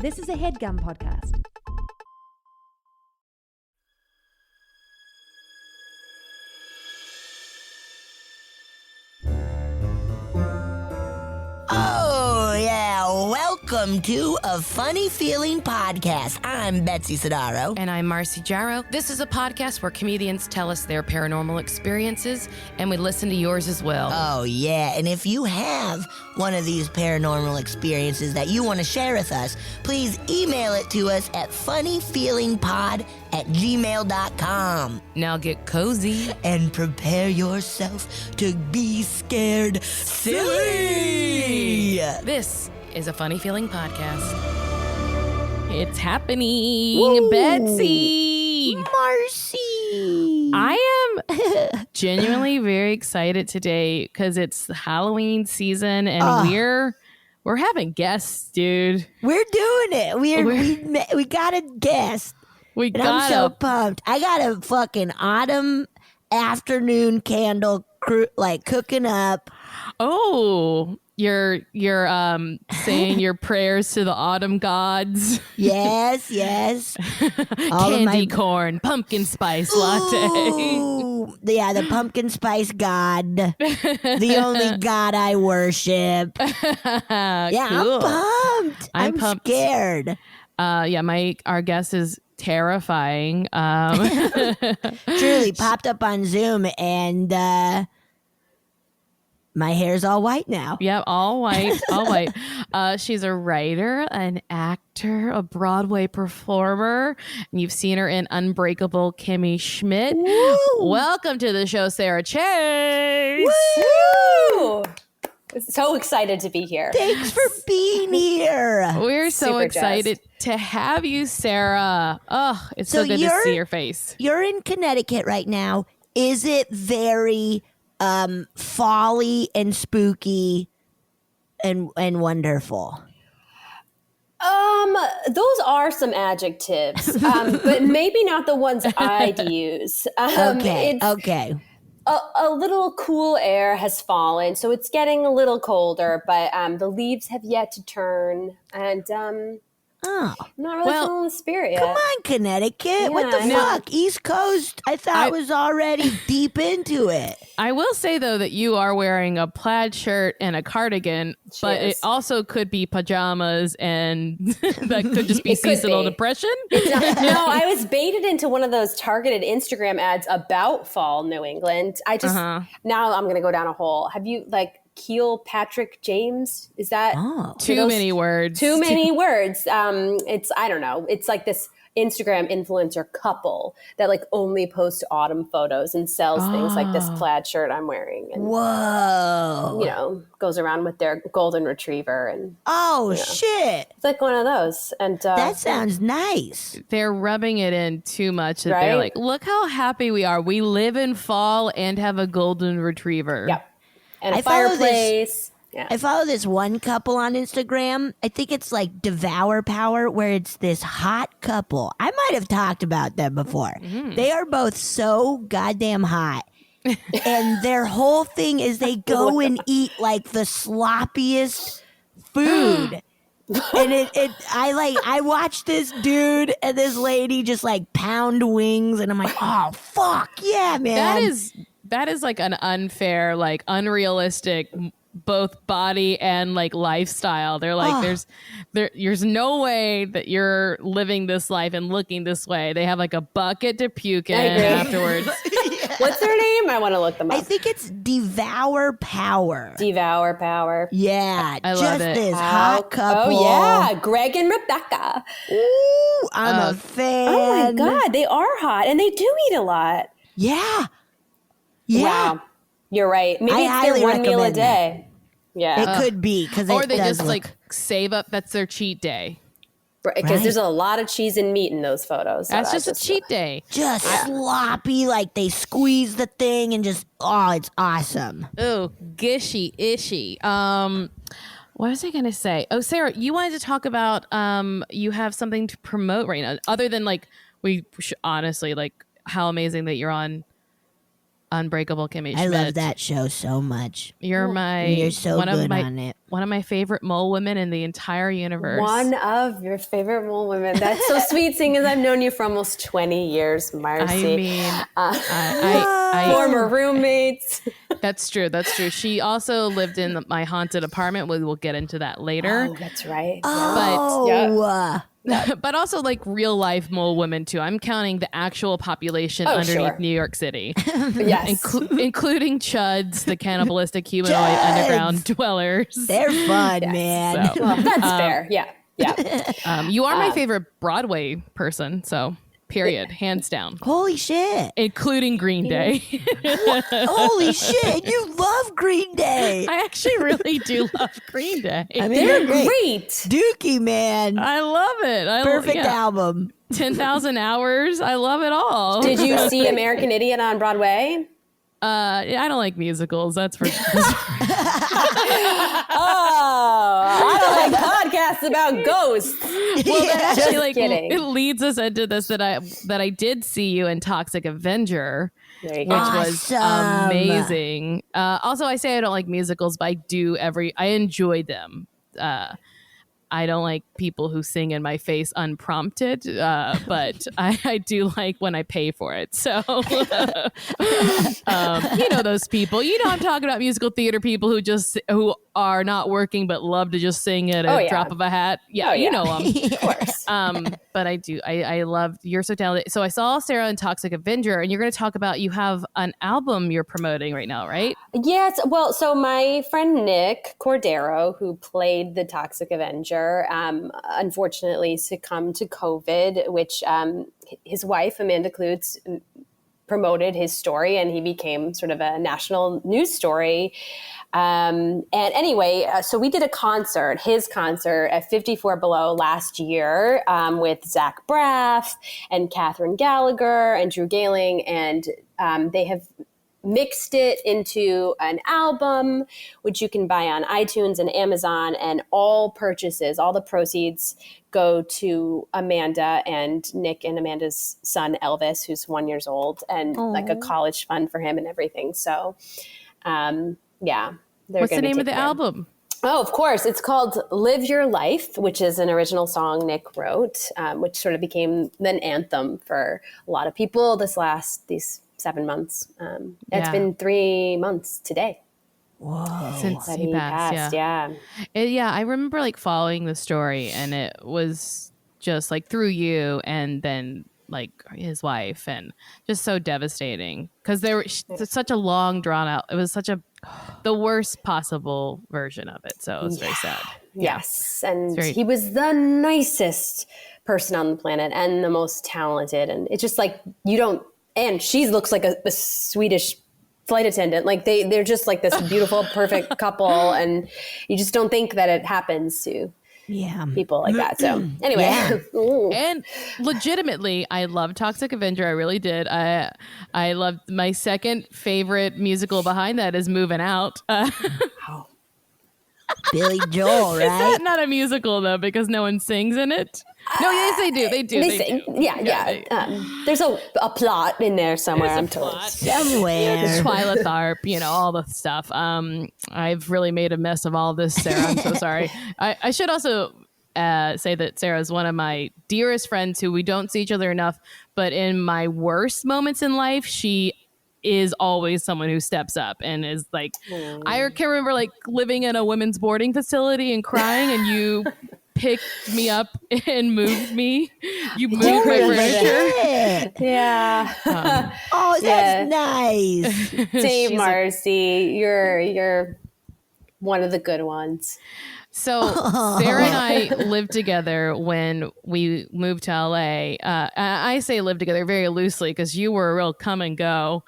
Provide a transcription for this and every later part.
This is a HeadGum podcast. Oh, yeah. Welcome to A Funny Feeling Podcast. I'm Betsy Sodaro. And I'm Marcy Jarrow. This is a podcast where comedians tell us their paranormal experiences, and we listen to yours as well. Oh, yeah. And if you have one of these paranormal experiences that you want to share with us, please email it to us at funnyfeelingpod@gmail.com. Now get cozy. And prepare yourself to be scared silly. This is a Funny Feeling podcast. It's happening, Woo. Betsy. Marcy. I am genuinely very excited today because it's Halloween season and we're having guests, dude. We're doing it. We got a guest. I'm so pumped. I got a fucking autumn afternoon candle cooking up. Oh, you're saying your prayers to the autumn gods. Yes. Candy corn, pumpkin spice latte. Ooh, yeah, the pumpkin spice god. The only god I worship. Yeah, Cool. I'm pumped. I'm pumped. scared. Our guest is terrifying. Truly popped up on Zoom and my hair's all white now. Yep, all white. She's a writer, an actor, a Broadway performer. And you've seen her in Unbreakable, Kimmy, Schmidt. Woo! Welcome to the show, Sara Chase. Woo! So excited to be here. Thanks for being here. We're so Super excited to have you, Sara. Oh, it's so good to see your face. You're in Connecticut right now. Is it very folly and spooky and wonderful? Those are some adjectives, but maybe not the ones I'd use. Okay. A little cool air has fallen, so it's getting a little colder, but the leaves have yet to turn, and I'm not really feeling the spirit yet. Come on, Connecticut. What the I know. fuck? East Coast, I thought was already deep into it. I will say, though, that you are wearing a plaid shirt and a cardigan, but it also could be pajamas, and that could just be seasonal depression. No, I was baited into one of those targeted Instagram ads about fall New England. I just, now I'm going to go down a hole. Have you, Keel Patrick James? Is that too many words? Too many words. It's, I don't know. It's like this Instagram influencer couple that only posts autumn photos and sells things like this plaid shirt I'm wearing. And, whoa. Goes around with their golden retriever and shit. it's like one of those. And that sounds nice. They're rubbing it in too much that Right? they're like, look how happy we are. We live in fall and have a golden retriever. Yep. And a I follow fireplace. I follow this one couple on Instagram. I think it's Devour Power, where it's this hot couple. I might have talked about them before. They are both so goddamn hot. And their whole thing is they go and eat the sloppiest food. And I watched this dude and this lady just pound wings, and I'm like, oh fuck yeah, man. That is an unfair, unrealistic, both body and lifestyle. They're there's no way that you're living this life and looking this way. They have a bucket to puke in afterwards. What's their name? I want to look them up. I think it's Devour Power. Devour Power. Yeah, I just love it. this hot couple. Oh yeah, Greg and Rebecca. Ooh, I'm a fan. Oh my god, they are hot and they do eat a lot. Yeah. Wow, you're right. Maybe it's highly their one meal a recommend day. Yeah, It could be because Or they just save up. That's their cheat day. because there's a lot of cheese and meat in those photos. So That's just a cheat day. just sloppy. They squeeze the thing and just it's awesome. Oh, gishy ishy. What was I going to say? Oh, Sara, you wanted to talk about you have something to promote right now, other than we honestly how amazing that you're on Unbreakable Kimmy Schmidt. I love that show so much. You're so good on it. One of my favorite mole women in the entire universe. One of your favorite mole women. That's so sweet, seeing as I've known you for almost 20 years, Marcy. I mean, former roommates. That's true. She also lived in my haunted apartment. We will get into that later. Oh, that's right. But also like real life mole women too. I'm counting the actual population underneath New York City. Yes. Including chuds, the cannibalistic humanoid underground dwellers. They're fun, man. So, well, that's fair. Yeah. You are my favorite Broadway person, so period, hands down. Holy shit. Including Green Day. Holy shit, you love Green Day. I actually really do love Green Day. I mean, They're great. Dookie, man. I love it. Perfect album. 10,000 Hours. I love it all. Did you see American Idiot on Broadway? I don't like musicals. That's for I don't like podcasts about ghosts. Well, that actually Just kidding. it leads us into this that I did see you in Toxic Avenger, There you which go. was amazing. Also, I say I don't like musicals, but I enjoy them. I don't like people who sing in my face unprompted, but I do like when I pay for it. So, you know those people. You know I'm talking about musical theater people who are not working but love to just sing at a drop of a hat. Yeah, you know them. Of course. But I do. I love You're So Talented. So I saw Sara in Toxic Avenger, and you're going to talk about you have an album you're promoting right now, right? Yes. Well, so my friend Nick Cordero, who played the Toxic Avenger, unfortunately succumbed to COVID, which his wife, Amanda Klutz, promoted his story, and he became sort of a national news story. And anyway, so we did his concert at 54 Below last year with Zach Braff and Catherine Gallagher and Drew Gehling, and they have mixed it into an album, which you can buy on iTunes and Amazon, and all the proceeds go to Amanda and Nick and Amanda's son, Elvis, who's 1 year old, and like a college fund for him and everything. So, yeah. What's the name of the album? Oh, of course. It's called Live Your Life, which is an original song Nick wrote, which sort of became an anthem for a lot of people these 7 months. It's been 3 months today. Whoa. Since that he passed, yeah. I remember like following the story, and it was just like through you and then like his wife, and just so devastating because such a long drawn out. It was the worst possible version of it. So it was very sad. Yes. And he was the nicest person on the planet and the most talented. And it's just like, and she looks like a Swedish flight attendant. Like they're just like this beautiful, perfect couple. And you just don't think that it happens to people like that. So anyway. And legitimately, I love Toxic Avenger. I really did. I loved my second favorite musical behind that is Moving Out. Billy Joel, right? Is that not a musical though, because no one sings in it? No, yes, they do. They do. There's a plot in there somewhere. I'm told. Somewhere. Twyla Tharp, all the stuff. I've really made a mess of all this, Sara. I'm so sorry. I should also say that Sara is one of my dearest friends who we don't see each other enough. But in my worst moments in life, she is always someone who steps up and is like, I can remember like living in a women's boarding facility and crying, and you picked me up and moved me. You moved my furniture. Yeah. That's nice. Same, Marcy. You're one of the good ones. So Sara and I lived together when we moved to LA. I say live together very loosely because you were a real come and go.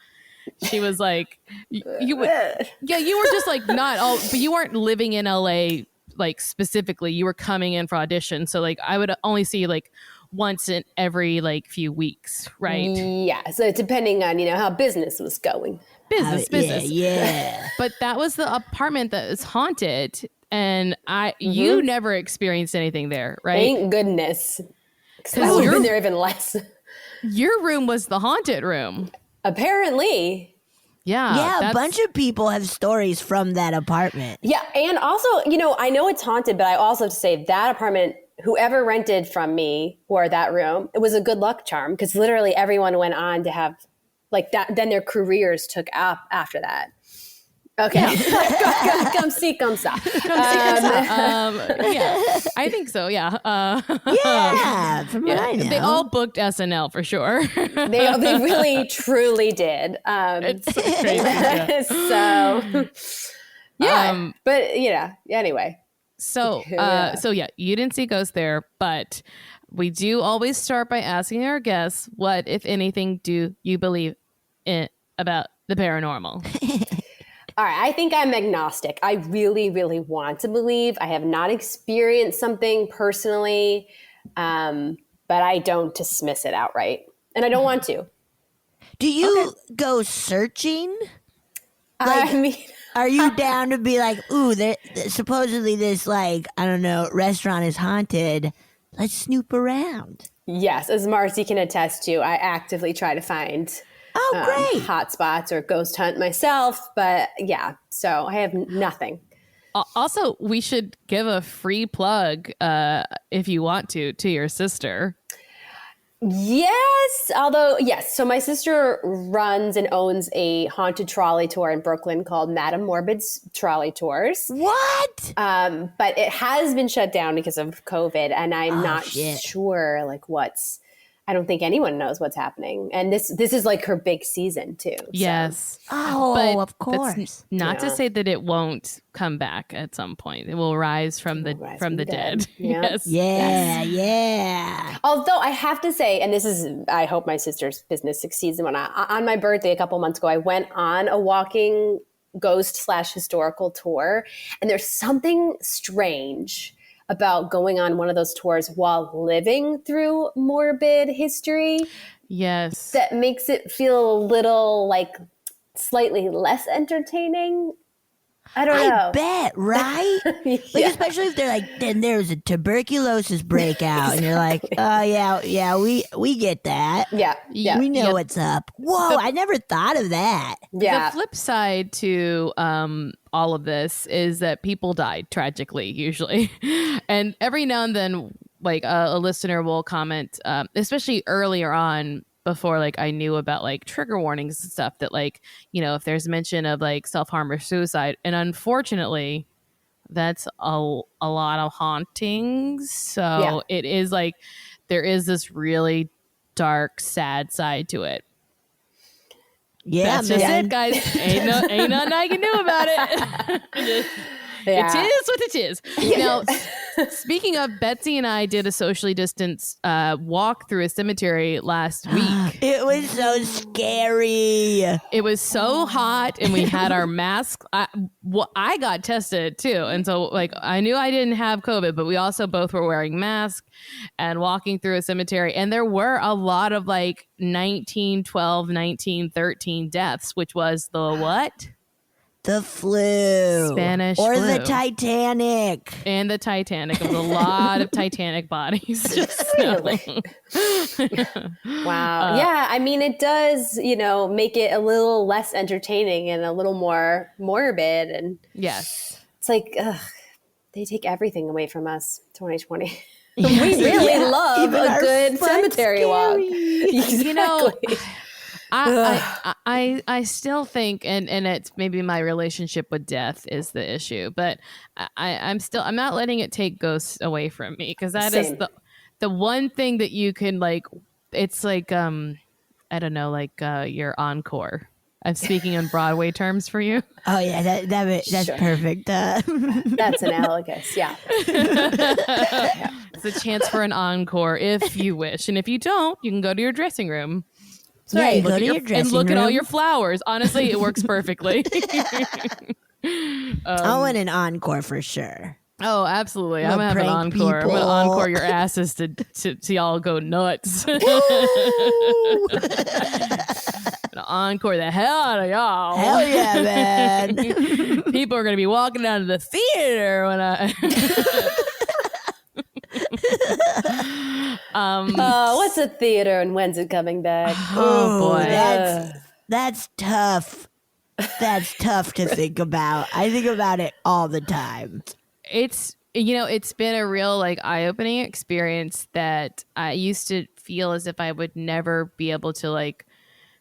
She was like, you were just like not all, but you weren't living in LA like specifically. You were coming in for audition, so like I would only see you like once in every like few weeks, right? Yeah. So depending on how business was going. Business. Yeah. But that was the apartment that is haunted, and you never experienced anything there, right? Thank goodness. Because I would have been there even less. Your room was the haunted room. Apparently. Yeah, a bunch of people have stories from that apartment. Yeah, and also, I know it's haunted, but I also have to say that apartment, whoever rented from me or that room, it was a good luck charm because literally everyone went on to have like that. Then their careers took up after that. Okay, yeah. Come see, come saw. Yeah, I think so. Yeah, Yeah, from what I know. They all booked SNL for sure. They really, truly did. It's crazy. So, but anyway. So, you didn't see ghosts there, but we do always start by asking our guests, what, if anything, do you believe in about the paranormal? All right, I think I'm agnostic. I really, really want to believe. I have not experienced something personally, but I don't dismiss it outright. And I don't want to. Do you go searching? I mean, are you down to be like, ooh, supposedly this, like, I don't know, restaurant is haunted. Let's snoop around. Yes, as Marcy can attest to, I actively try to find great hot spots or ghost hunt myself. But yeah, so I have nothing. Also, we should give a free plug, if you want to your sister. Yes, yes. So my sister runs and owns a haunted trolley tour in Brooklyn called Madame Morbid's Trolley Tours. What? But it has been shut down because of COVID, and I'm not sure like I don't think anyone knows what's happening. And this is like her big season too. Yes. So. Oh, of course. That's not to say that it won't come back at some point. It will rise from the dead. Yeah. Yes. Yeah. Although I have to say, and I hope my sister's business succeeds. On my birthday a couple months ago, I went on a walking ghost/historical tour, and there's something strange about going on one of those tours while living through morbid history. Yes. That makes it feel a little like slightly less entertaining. I don't know. I bet, right? Like, especially if they're like, then there's a tuberculosis breakout, and you're like, oh yeah, we get that. Yeah. We know what's up. Whoa, I never thought of that. Yeah. The flip side to all of this is that people died tragically, usually, and every now and then, like a listener will comment, especially earlier on, before like I knew about like trigger warnings and stuff, that like, if there's mention of like self-harm or suicide, and unfortunately that's a lot of hauntings. So it is like there is this really dark, sad side to it. Yeah, that's man. just it, guys. Ain't nothing I can do about it. It is what it is. Now, speaking of, Betsy and I did a socially distanced walk through a cemetery last week. It was so scary. It was so hot, and we had our masks. I got tested too, and so like I knew I didn't have COVID, but we also both were wearing masks and walking through a cemetery, and there were a lot of like 1912, 1913 deaths, which was the what? The flu. Spanish or flu. the Titanic. And the Titanic. It was a lot of Titanic bodies. Really? Wow. Yeah, I mean, it does, make it a little less entertaining and a little more morbid. And yes, it's like, they take everything away from us, 2020. We really love Even a good cemetery walk. Exactly. I still think, and it's maybe my relationship with death is the issue, but I'm not letting it take ghosts away from me, because that is the one thing that you can like. It's like I don't know, like your encore. I'm speaking in Broadway terms for you. Oh yeah, that's Sure. perfect. That's analogous. Yeah. It's a chance for an encore if you wish, and if you don't, you can go to your dressing room. Yeah, you Look go at to your and dressing look at all room. your flowers. Honestly, it works perfully. I want an encore for sure. Oh, absolutely. I'm I'm gonna gonna have an prank encore. I'm people. gonna encore your asses to y'all go nuts. Gonna encore the hell out of y'all. Hell yeah, man. People are gonna be walking down to the theater when I. What's a theater and when's it coming back? Oh boy. That's tough. That's tough to think about. I think about it all the time. It's been a real like eye-opening experience that I used to feel as if I would never be able to like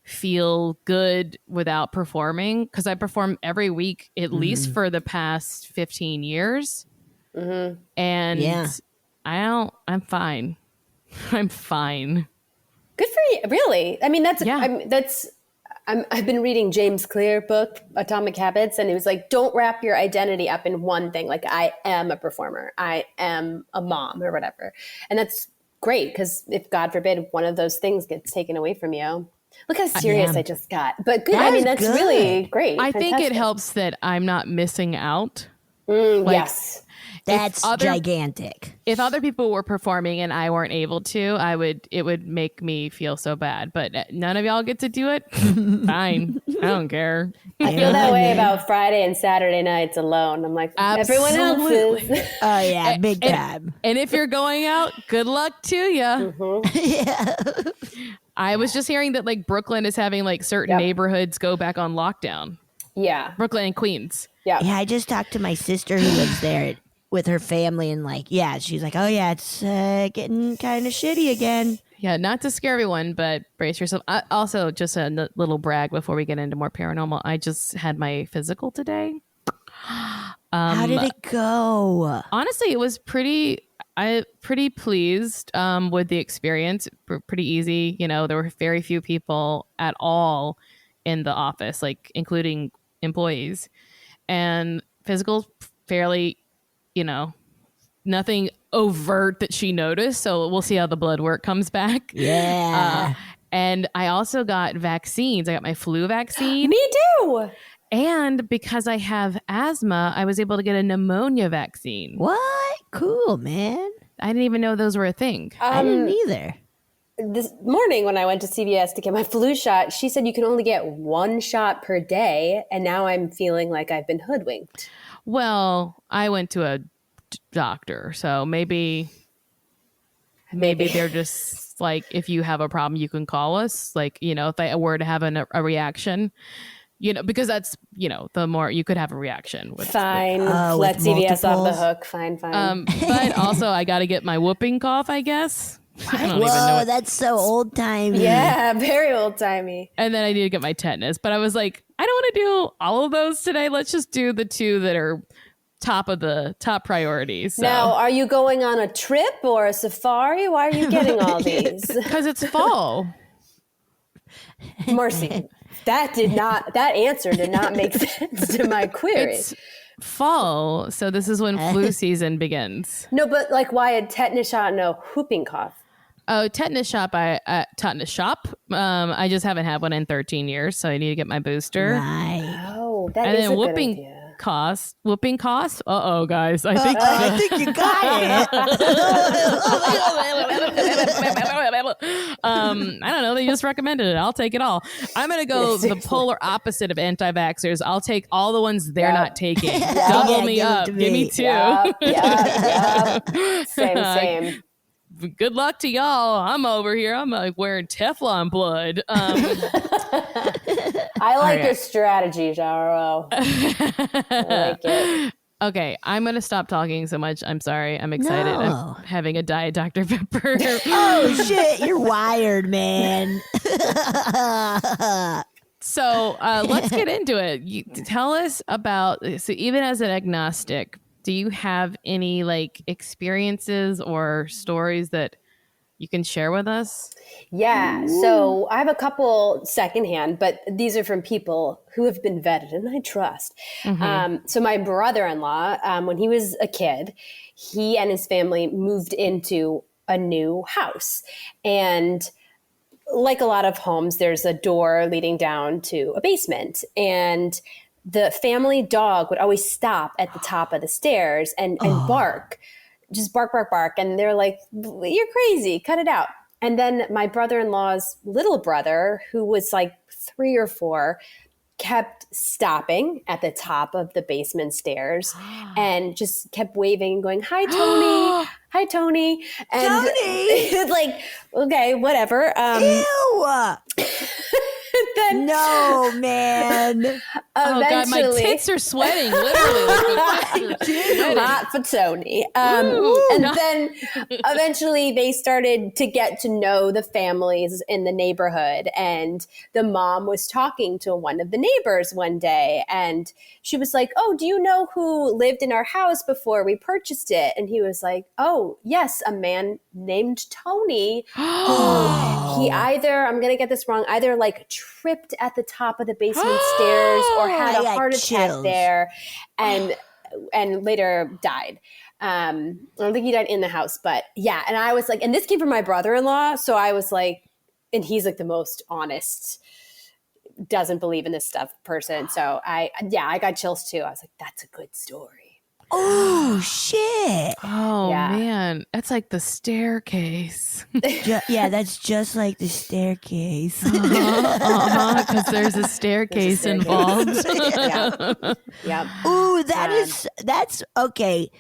feel good without performing, because I perform every week at least for the past 15 years. And I'm fine. I'm fine. Good for you. Really? I mean, I've been reading James Clear book, Atomic Habits, and it was like, don't wrap your identity up in one thing. Like, I am a performer. I am a mom or whatever. And that's great, because if, God forbid, one of those things gets taken away from you. Look how serious I just got. But good. That's good. Really great. I think it helps that I'm not missing out. Yes. That's gigantic. If other people were performing and I weren't able to, it would make me feel so bad. But none of y'all get to do it. Fine. I don't care. I feel that way about Friday and Saturday nights alone. I'm like, everyone else is. Oh, yeah, big time. And if you're going out, good luck to you. Yeah. I was just hearing that like Brooklyn is having like certain neighborhoods go back on lockdown. Yeah. Brooklyn and Queens. Yeah. Yeah, I just talked to my sister who lives there with her family, and like, she's like, oh yeah, it's getting kind of shitty again. Yeah, not to scare everyone, but brace yourself. Also, just a little brag before we get into more paranormal. I just had my physical today. How did it go? Honestly, it was pretty pleased with the experience. Pretty easy. You know, there were very few people at all in the office, like including employees, and physical fairly, nothing overt that she noticed. So we'll see how the blood work comes back. Yeah. And I also got vaccines. I got my flu vaccine. Me too. And because I have asthma, I was able to get a pneumonia vaccine. What? Cool, man. I didn't even know those were a thing. I didn't either. This morning when I went to CVS to get my flu shot, she said you can only get one shot per day. And now I'm feeling like I've been hoodwinked. Well, I went to a doctor, so maybe they're just like, if you have a problem, you can call us. Like, if I were to have a reaction, because that's, the more you could have a reaction. Fine. Let CVS off the hook. Fine. But also I got to get my whooping cough, I guess. I don't even know that's so old timey. Yeah, very old timey. And then I need to get my tetanus. But I was like, I don't want to do all of those today. Let's just do the two that are top priorities. So. Now, are you going on a trip or a safari? Why are you getting all these? Because it's fall. Marcy, that answer did not make sense to my query. It's fall, so this is when flu season begins. No, but like, why a tetanus shot and a whooping cough? Oh, tetanus shop. I just haven't had one in 13 years, so I need to get my booster. Right. Oh, that is a good idea. Whooping costs. Uh-oh, guys. I think you got it. I don't know. They just recommended it. I'll take it all. I'm going to go the polar opposite of anti-vaxxers. I'll take all the ones they're not taking. Double me up. Give me two. Yep. Same. Good luck to y'all. I'm over here. I'm like wearing Teflon blood. I like your strategy, Jaro. I like it. Okay, I'm going to stop talking so much. I'm sorry. I'm excited. No. I'm having a Diet Dr. Pepper. Oh, shit. You're wired, man. So let's get into it. Tell us about, so even as an agnostic, do you have any like experiences or stories that you can share with us? Yeah. So I have a couple secondhand, but these are from people who have been vetted and I trust. Mm-hmm. So my brother-in-law, when he was a kid, he and his family moved into a new house. And like a lot of homes, there's a door leading down to a basement. And the family dog would always stop at the top of the stairs and bark. Just bark. And they're like, you're crazy, cut it out. And then my brother-in-law's little brother, who was like 3 or 4, kept stopping at the top of the basement stairs and just kept waving and going, hi, Tony. Hi, Tony. And it's like, okay, whatever. Ew. then No, man. Oh God, my eventually, tits are sweating. Literally, like, my tits are sweating. hot for Tony. Ooh. And then eventually they started to get to know the families in the neighborhood. And the mom was talking to one of the neighbors one day. And she was like, oh, do you know who lived in our house before we purchased it? And he was like, oh, yes, a man named Tony. He either, I'm going to get this wrong, either like tripped at the top of the basement stairs or had I a got heart attack chills. there and later died. I don't think he died in the house, but yeah. And I was like, and this came from my brother-in-law. So I was like, and he's like the most honest, doesn't believe in this stuff person. So I got chills too. I was like, that's a good story. Oh, shit. Oh Yeah. man, that's like the staircase. Yeah, that's just like the staircase. Because there's a staircase staircase. involved. Yeah. Ooh, that's okay.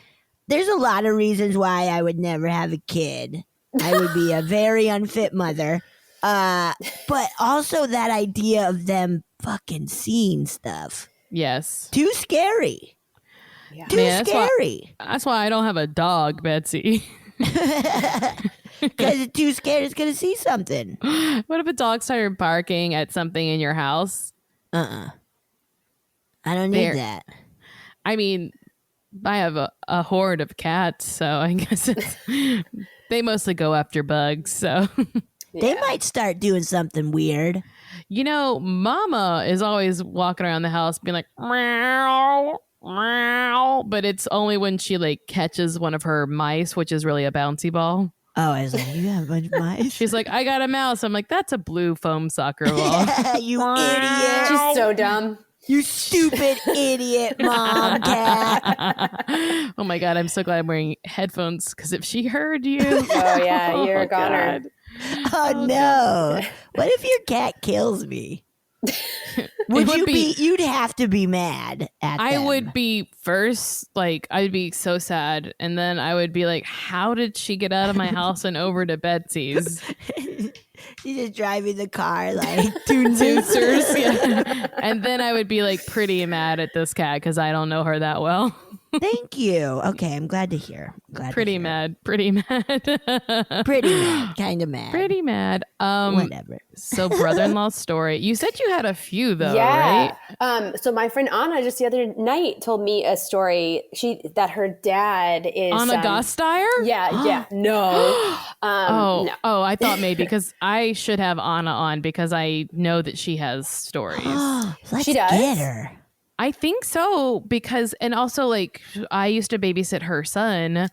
There's a lot of reasons why I would never have a kid. I would be a very unfit mother. But also that idea of them fucking seeing stuff. Yes. Too scary. Yeah. Too Man, scary. That's why I don't have a dog, Betsy. Because it's too scared it's going to see something. What if a dog started barking at something in your house? I don't need There. that. I mean, I have a horde of cats, so I guess they mostly go after bugs. So, They might start doing something weird. you know, Mama is always walking around the house being like, meow, meow, but it's only when she like catches one of her mice, which is really a bouncy ball. Oh, I was like, you have a bunch of mice? She's like, I got a mouse. I'm like, that's a blue foam soccer ball. You idiot. She's so dumb. You stupid idiot mom cat. Oh my God, I'm so glad I'm wearing headphones because if she heard you. Oh yeah, you're a goner. God. Oh no. What if your cat kills me? Would would you be- you'd have to be mad at I them. would be first, like, I'd be so sad. And then I would be like, how did she get out of my house and over to Betsy's? She's just driving the car like toonsers. Tooters, yeah. And then I would be like pretty mad at this cat because I don't know her that well. Thank you. Okay, I'm glad to hear. Pretty mad. Pretty mad. Pretty mad. Kind of mad. Pretty mad. Whatever. So brother-in-law's story. You said you had a few though, right? So my friend Anna just the other night told me a story. That her dad is Anna Gasteyer? Yeah. No. No. I thought maybe because I should have Anna on because I know that she has stories. Let's She does? get her. I think so because, and also like I used to babysit her son. Oh,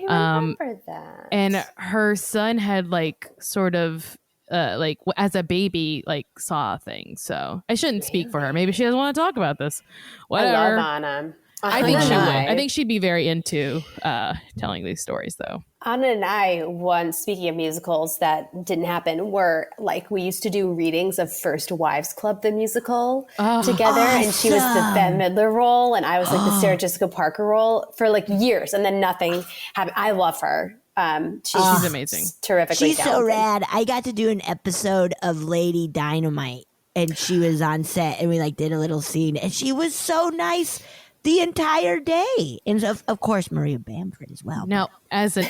I remember that. And her son had like sort of like as a baby like saw things. So I shouldn't speak for her. Maybe she doesn't want to talk about this. Whatever. I love Anna. I think she Anna would. and I think she'd be very into telling these stories though. Anna and I once, speaking of musicals that didn't happen, were like, we used to do readings of First Wives Club, the musical, together. And she was the Bette Midler role, and I was like the Sarah Jessica Parker role for like years. And then nothing happened. I love her. She's amazing. Terrifically She's so talented. rad. I got to do an episode of Lady Dynamite, and she was on set, and we like did a little scene, and she was so nice the entire day. And of course, Maria Bamford as well. Now, as an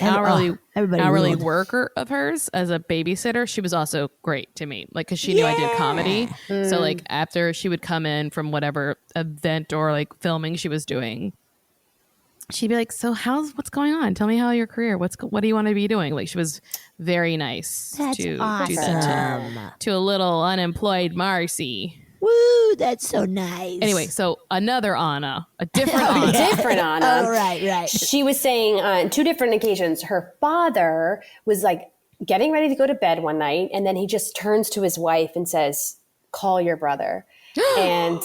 everybody hourly ruled. worker of hers, as a babysitter, she was also great to me. Like, because she knew I did comedy, so like after she would come in from whatever event or like filming she was doing, she'd be like, "So what's going on? Tell me how your career. What do you want to be doing?" Like, she was very nice That's to do awesome. that to a little unemployed Marcy. Woo, that's so nice. Anyway, so another Anna, a different Anna. Different Anna. Oh, right. She was saying on two different occasions, her father was like getting ready to go to bed one night, and then he just turns to his wife and says, "Call your brother." And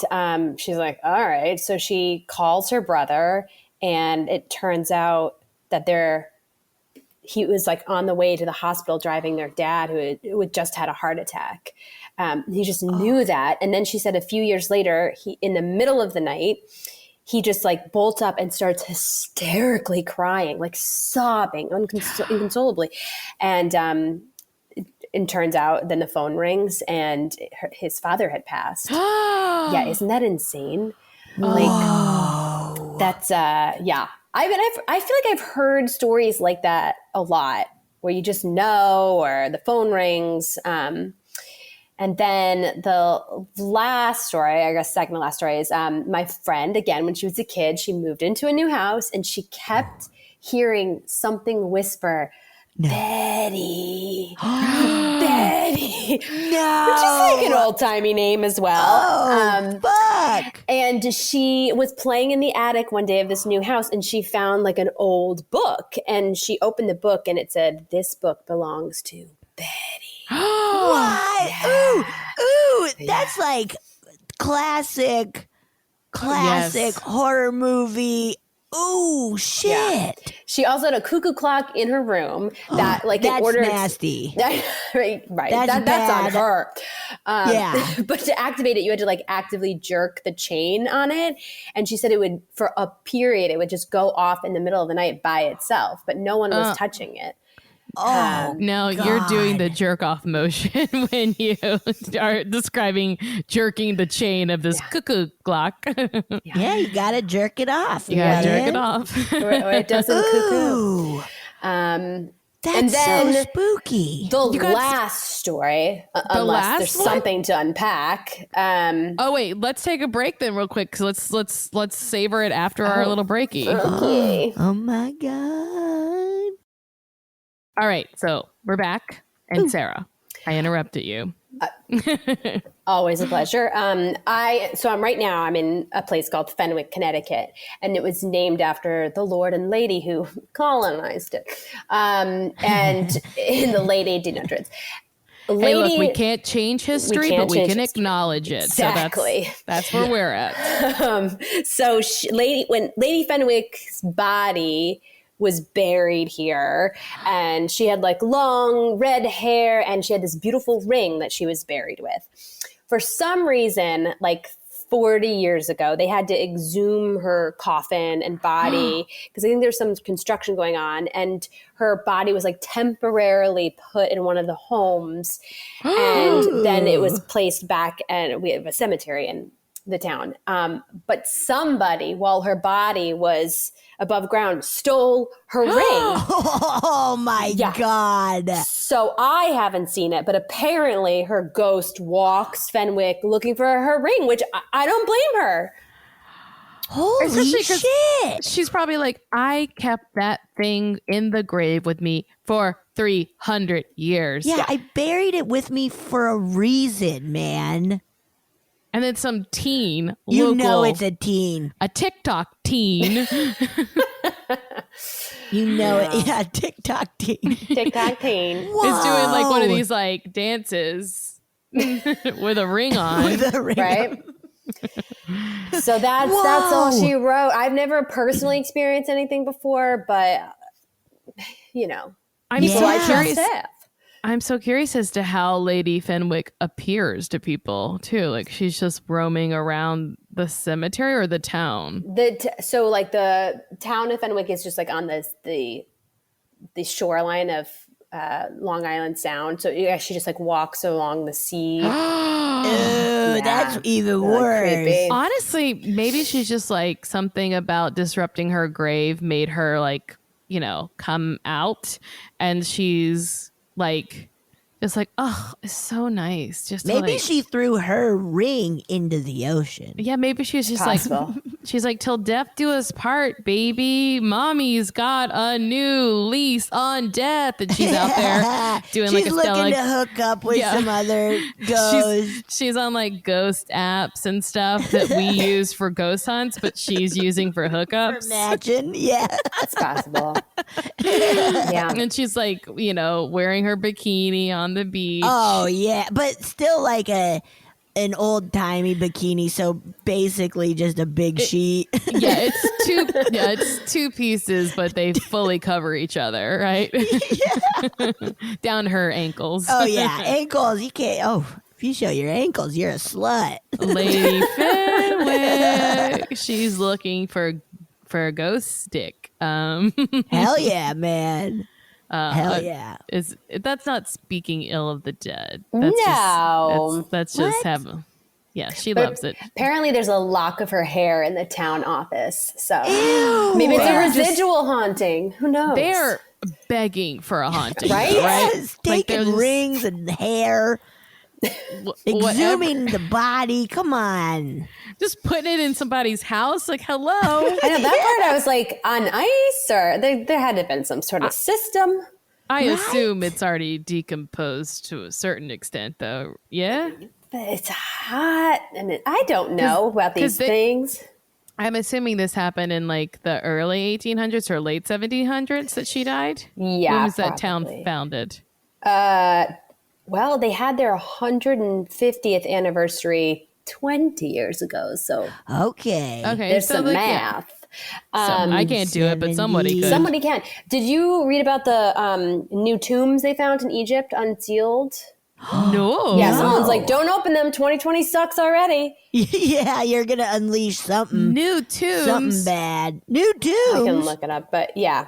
she's like, "All right." So she calls her brother, and it turns out that he was like on the way to the hospital driving their dad who had just had a heart attack. He just knew that. And then she said a few years later, in the middle of the night, he just like bolts up and starts hysterically crying, like sobbing inconsolably. And and turns out then the phone rings and his father had passed. Yeah, isn't that insane? Like, that's yeah. I mean, I feel like I've heard stories like that a lot, where you just know, or the phone rings. And then the last story, I guess second to last story, is my friend, again, when she was a kid, she moved into a new house and she kept hearing something whisper, Betty. Betty. No. Which is like an old-timey name as well. Oh, fuck. And she was playing in the attic one day of this new house and she found like an old book. And she opened the book and it said, "This book belongs to Betty." What? Yeah. Ooh, that's like classic Yes. horror movie. Ooh, shit. Yeah. She also had a cuckoo clock in her room that, like, that's in order nasty. right. That's That's on bad. her. Yeah. But to activate it, you had to like actively jerk the chain on it. And she said it would, for a period, it would just go off in the middle of the night by itself, but no one was touching it. Oh, No, you're doing the God. jerk off motion when you are describing jerking the chain of this cuckoo clock. Yeah, you gotta jerk it off. You gotta jerk man. it off. Or it doesn't cuckoo. Ooh, And that's then so spooky. the You guys- last story, unless last there's one? something to unpack. Oh wait, let's take a break then real quick. So let's savor it after our little breaky. Okay. Oh my God. All right, so we're back. And Sarah, I interrupted you. Always a pleasure. I'm right now, I'm in a place called Fenwick, Connecticut, and it was named after the Lord and Lady who colonized it. And in the late 1800s. Hey, look, we can't change history, can't but we change can history. acknowledge it. Exactly. So that's where we're at. So when Lady Fenwick's body was buried here, and she had like long red hair, and she had this beautiful ring that she was buried with. For some reason, like 40 years ago, they had to exhume her coffin and body because I think there's some construction going on, and her body was like temporarily put in one of the homes, and then it was placed back, and we have a cemetery in the town. But somebody, while her body was above ground, stole her ring. Oh my God. So I haven't seen it, but apparently her ghost walks Fenwick looking for her ring, which I don't blame her. Holy Especially 'cause shit. She's probably like, I kept that thing in the grave with me for 300 years. Yeah, I buried it with me for a reason, man. And then some teen, You local, know it's a teen. a TikTok teen. You know it. Yeah, TikTok teen. TikTok teen. is doing like one of Whoa. these like dances with a ring on. With a ring. Right? So that's all she wrote. I've never personally experienced anything before, but you know, I'm Yeah. so I trust curious. it. I'm so curious as to how Lady Fenwick appears to people too. Like she's just roaming around the cemetery or the town. So like the town of Fenwick is just like on the shoreline of Long Island Sound. So she just like walks along the sea. Ooh, that's even Really worse. creepy. Honestly, maybe she's just like something about disrupting her grave made her like, you know, come out, and she's like just like, oh, it's so nice. Just to, Maybe like, she threw her ring into the ocean. yeah, maybe she's just Possible. like, she's like, till death do us part, baby. Mommy's got a new lease on death, and she's out there doing She's like a looking Stella. to hook up with Yeah. some other ghosts. She's on like ghost apps and stuff that we use for ghost hunts, but she's using for hookups. Imagine, yeah. That's possible. Yeah. And she's like, you know, wearing her bikini on the beach. Oh yeah, but still like an old timey bikini. So basically, just a big sheet. Yeah, it's two pieces, but they fully cover each other, right? Down her ankles. Oh yeah, ankles. You can't. Oh, if you show your ankles, you're a slut. Lady Fenwick. She's looking for a ghost stick. Hell yeah, man. Hell yeah. That's not speaking ill of the dead. No. That's just What? have. Yeah, she But loves it. apparently there's a lock of her hair in the town office. So Ew. maybe it's a They're just- residual haunting. Who knows? They're begging for a haunting, Right? though, right? Yes, taking rings and hair, Whatever. exhuming the body. Come on. Just putting it in somebody's house. Like, hello. I know that part I was like, on ice, or there had to have been some sort of system. I assume it's already decomposed to a certain extent, though. Yeah? But it's hot, and I don't know about these things. I'm assuming this happened in like the early 1800s or late 1700s that she died. Yeah, when was that probably. town founded? Well, they had their 150th anniversary 20 years ago, so Okay. there's some math. I can't do it, but somebody could. Somebody can. Did you read about the new tombs they found in Egypt unsealed? No. Yeah, someone's like, don't open them. 2020 sucks already. Yeah, you're going to unleash something. New tombs. Something bad. New tombs. I can look it up, but yeah.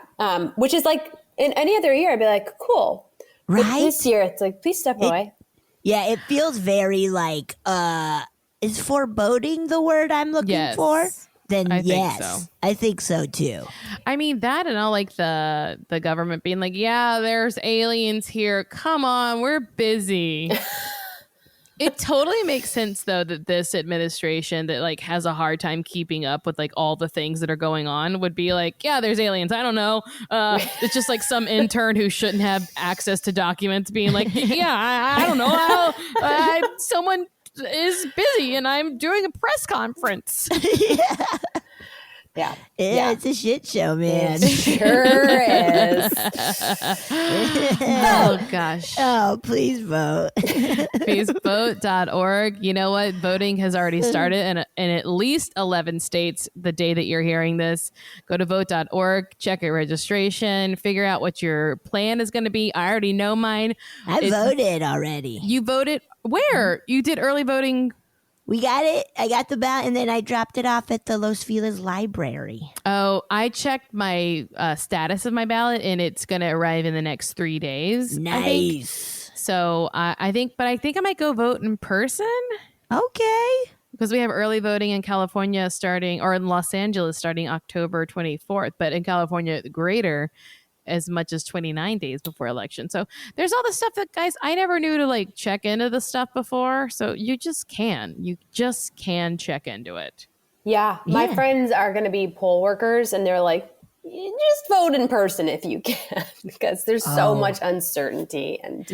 Which is like, in any other year, I'd be like, cool. Right? But this year, it's like, please step away. Yeah, it feels very like, is foreboding the word I'm looking for? Then I yes. think so. I think so too. I mean, that and all like the government being like, yeah, there's aliens here. Come on, we're busy. It totally makes sense, though, that this administration that like has a hard time keeping up with like all the things that are going on would be like, yeah, there's aliens. I don't know. It's just like some intern who shouldn't have access to documents being like, yeah, I don't know. Someone is busy and I'm doing a press conference. Yeah. Yeah, it's a shit show, man. It sure is. Oh, gosh. Oh, please vote. Please vote.org. You know what? Voting has already started in at least 11 states the day that you're hearing this. Go to vote.org, check your registration, figure out what your plan is going to be. I already know mine. I voted already. You voted? Where? You did early voting? We got it. I got the ballot, and then I dropped it off at the Los Feliz library. Oh, I checked my status of my ballot, and it's going to arrive in the next 3 days. Nice. So I think I might go vote in person. Okay. Because we have early voting in California starting, or in Los Angeles starting October 24th, but in California, greater as much as 29 days before election. So there's all the stuff that, guys, I never knew to like check into the stuff before. So you just can check into it. Yeah. My friends are going to be poll workers, and they're like, just vote in person if you can, because there's so much uncertainty and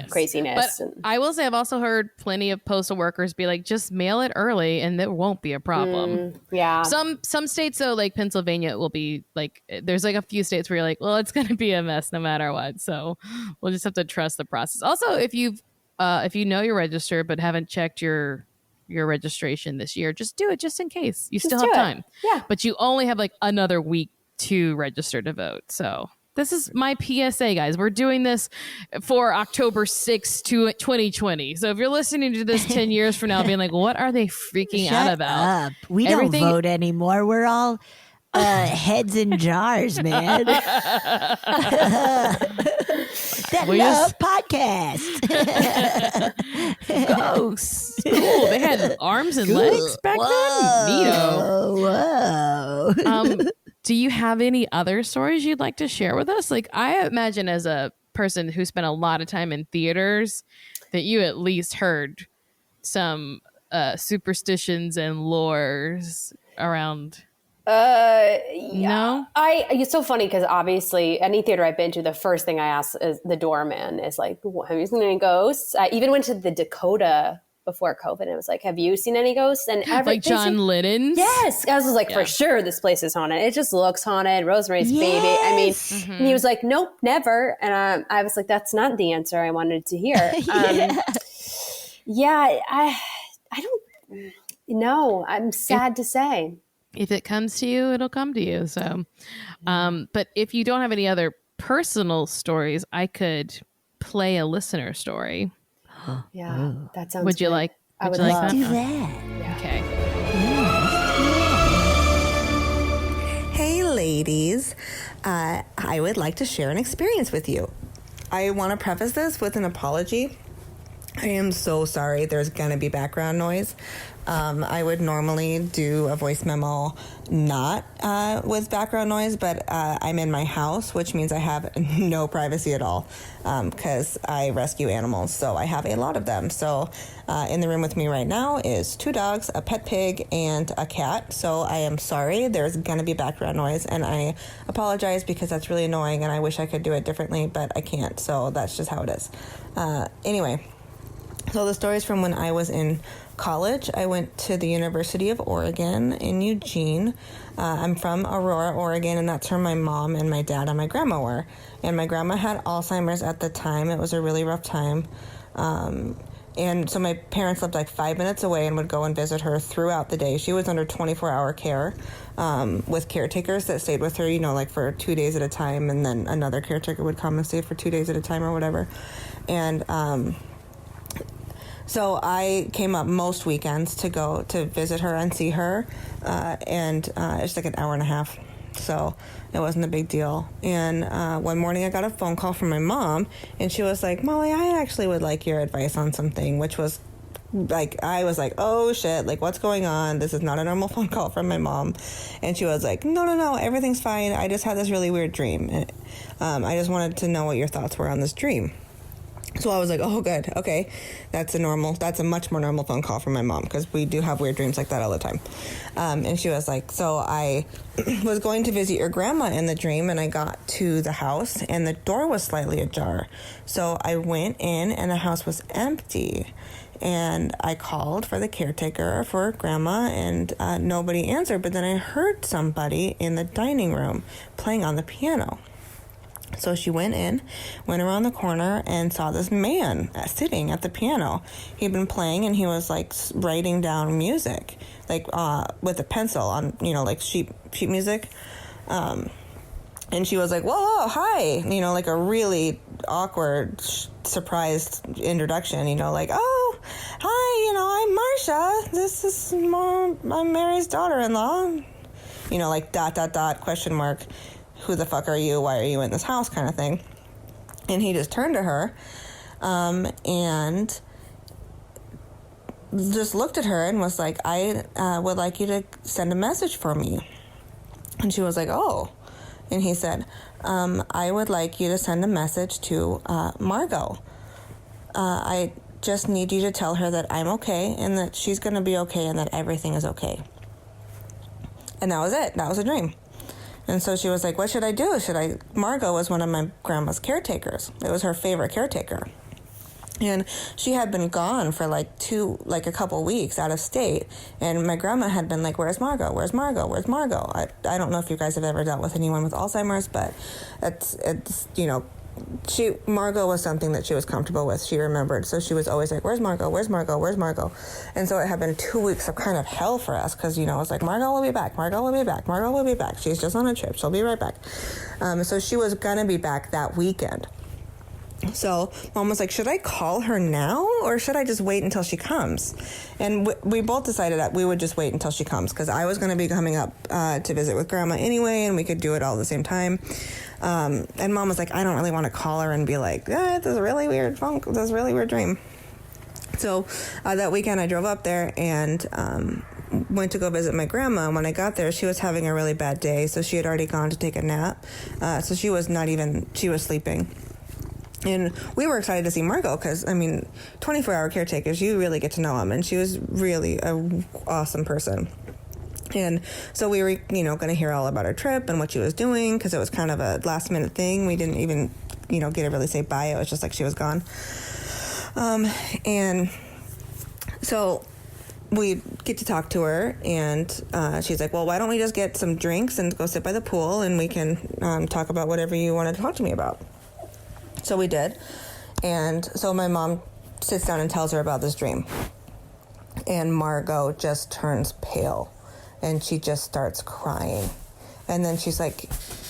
craziness. But I will say I've also heard plenty of postal workers be like, just mail it early and there won't be a problem. Yeah. Some states, though, like Pennsylvania, will be like, there's like a few states where you're like, well, it's going to be a mess no matter what. So we'll just have to trust the process. Also, if you know you're registered but haven't checked your registration this year, just do it just in case. You still have time. Yeah. But you only have like another week to register to vote. So this is my PSA, guys. We're doing this for October 6th, 2020. So if you're listening to this 10 years from now being like, what are they freaking out about? Up. We don't vote anymore. We're all heads in jars, man. That love podcast. Ghosts. Cool. They had arms and legs back then. Neato. Whoa. Do you have any other stories you'd like to share with us? Like, I imagine as a person who spent a lot of time in theaters that you at least heard some superstitions and lores around. No? It's so funny because obviously any theater I've been to, the first thing I ask is the doorman is like, have you seen any ghosts? I even went to the Dakota before COVID, and it was like, have you seen any ghosts? And like John Liddon's? Yes. I was like, for sure this place is haunted. It just looks haunted. Rosemary's Baby. I mean, and he was like, nope, never. And I was like, that's not the answer I wanted to hear. I don't know. I'm sad to say. If it comes to you, it'll come to you. So, but if you don't have any other personal stories, I could play a listener story. Yeah, that sounds Would you good. like? I would you like love that? Do that. Okay. Hey ladies. I would like to share an experience with you. I want to preface this with an apology. I am so sorry there's going to be background noise. I would normally do a voice memo not with background noise, but I'm in my house, which means I have no privacy at all because I rescue animals, so I have a lot of them. So in the room with me right now is 2 dogs, a pet pig, and a cat. So I am sorry there's going to be background noise, and I apologize because that's really annoying, and I wish I could do it differently, but I can't, so that's just how it is. Anyway, so the story's from when I was in college. I went to the University of Oregon in Eugene. I'm from Aurora, Oregon, and that's where my mom and my dad and my grandma were. And my grandma had Alzheimer's at the time. It was a really rough time. And so my parents lived like 5 minutes away and would go and visit her throughout the day. She was under 24-hour care with caretakers that stayed with her, like for 2 days at a time. And then another caretaker would come and stay for 2 days at a time or whatever. And so I came up most weekends to go to visit her and see her, and it's like an hour and a half, so it wasn't a big deal. And one morning I got a phone call from my mom, and she was like, Molly, I actually would like your advice on something, which was like, I was like, oh shit, like what's going on? This is not a normal phone call from my mom. And she was like, no, everything's fine. I just had this really weird dream. And, I just wanted to know what your thoughts were on this dream. So I was like, oh, good. Okay. That's a much more normal phone call from my mom because we do have weird dreams like that all the time. And she was like, so I was going to visit your grandma in the dream, and I got to the house and the door was slightly ajar. So I went in and the house was empty, and I called for the caretaker for grandma, and nobody answered. But then I heard somebody in the dining room playing on the piano. So she went around the corner, and saw this man sitting at the piano. He'd been playing, and he was like writing down music, like with a pencil on, like sheet music. And she was like, whoa, hi, like a really awkward, surprised introduction, like, oh, hi, I'm Marcia. This is I'm Mary's daughter-in-law. Like ... question mark. Who the fuck are you? Why are you in this house? Kind of thing. And he just turned to her and just looked at her and was like, I would like you to send a message for me. And she was like, oh. And he said, I would like you to send a message to Margot. I just need you to tell her that I'm okay and that she's going to be okay and that everything is okay. And that was it. That was a dream. And so she was like, what should I do? Margot was one of my grandma's caretakers. It was her favorite caretaker. And she had been gone for a couple weeks out of state. And my grandma had been like, where's Margot? Where's Margot? Where's Margot? I don't know if you guys have ever dealt with anyone with Alzheimer's, but it's Margot was something that she was comfortable with. She remembered. So she was always like, where's Margot? Where's Margot? Where's Margot? And so it had been 2 weeks of kind of hell for us because, it's like, Margot will be back. Margot will be back. Margot will be back. She's just on a trip. She'll be right back. So she was going to be back that weekend. So Mom was like, should I call her now or should I just wait until she comes? And we both decided that we would just wait until she comes because I was going to be coming up to visit with Grandma anyway, and we could do it all at the same time. And Mom was like, I don't really want to call her and be like, this is a really weird dream. So that weekend I drove up there and went to go visit my grandma. And when I got there, she was having a really bad day. So she had already gone to take a nap. So she was sleeping. And we were excited to see Margot because, 24-hour caretakers, you really get to know them. And she was really an awesome person. And so we were, going to hear all about her trip and what she was doing because it was kind of a last-minute thing. We didn't even, get to really say bye. It was just like she was gone. And so we get to talk to her, and she's like, well, why don't we just get some drinks and go sit by the pool, and we can talk about whatever you want to talk to me about. So we did. And so my mom sits down and tells her about this dream. And Margot just turns pale. And she just starts crying. And then she's like,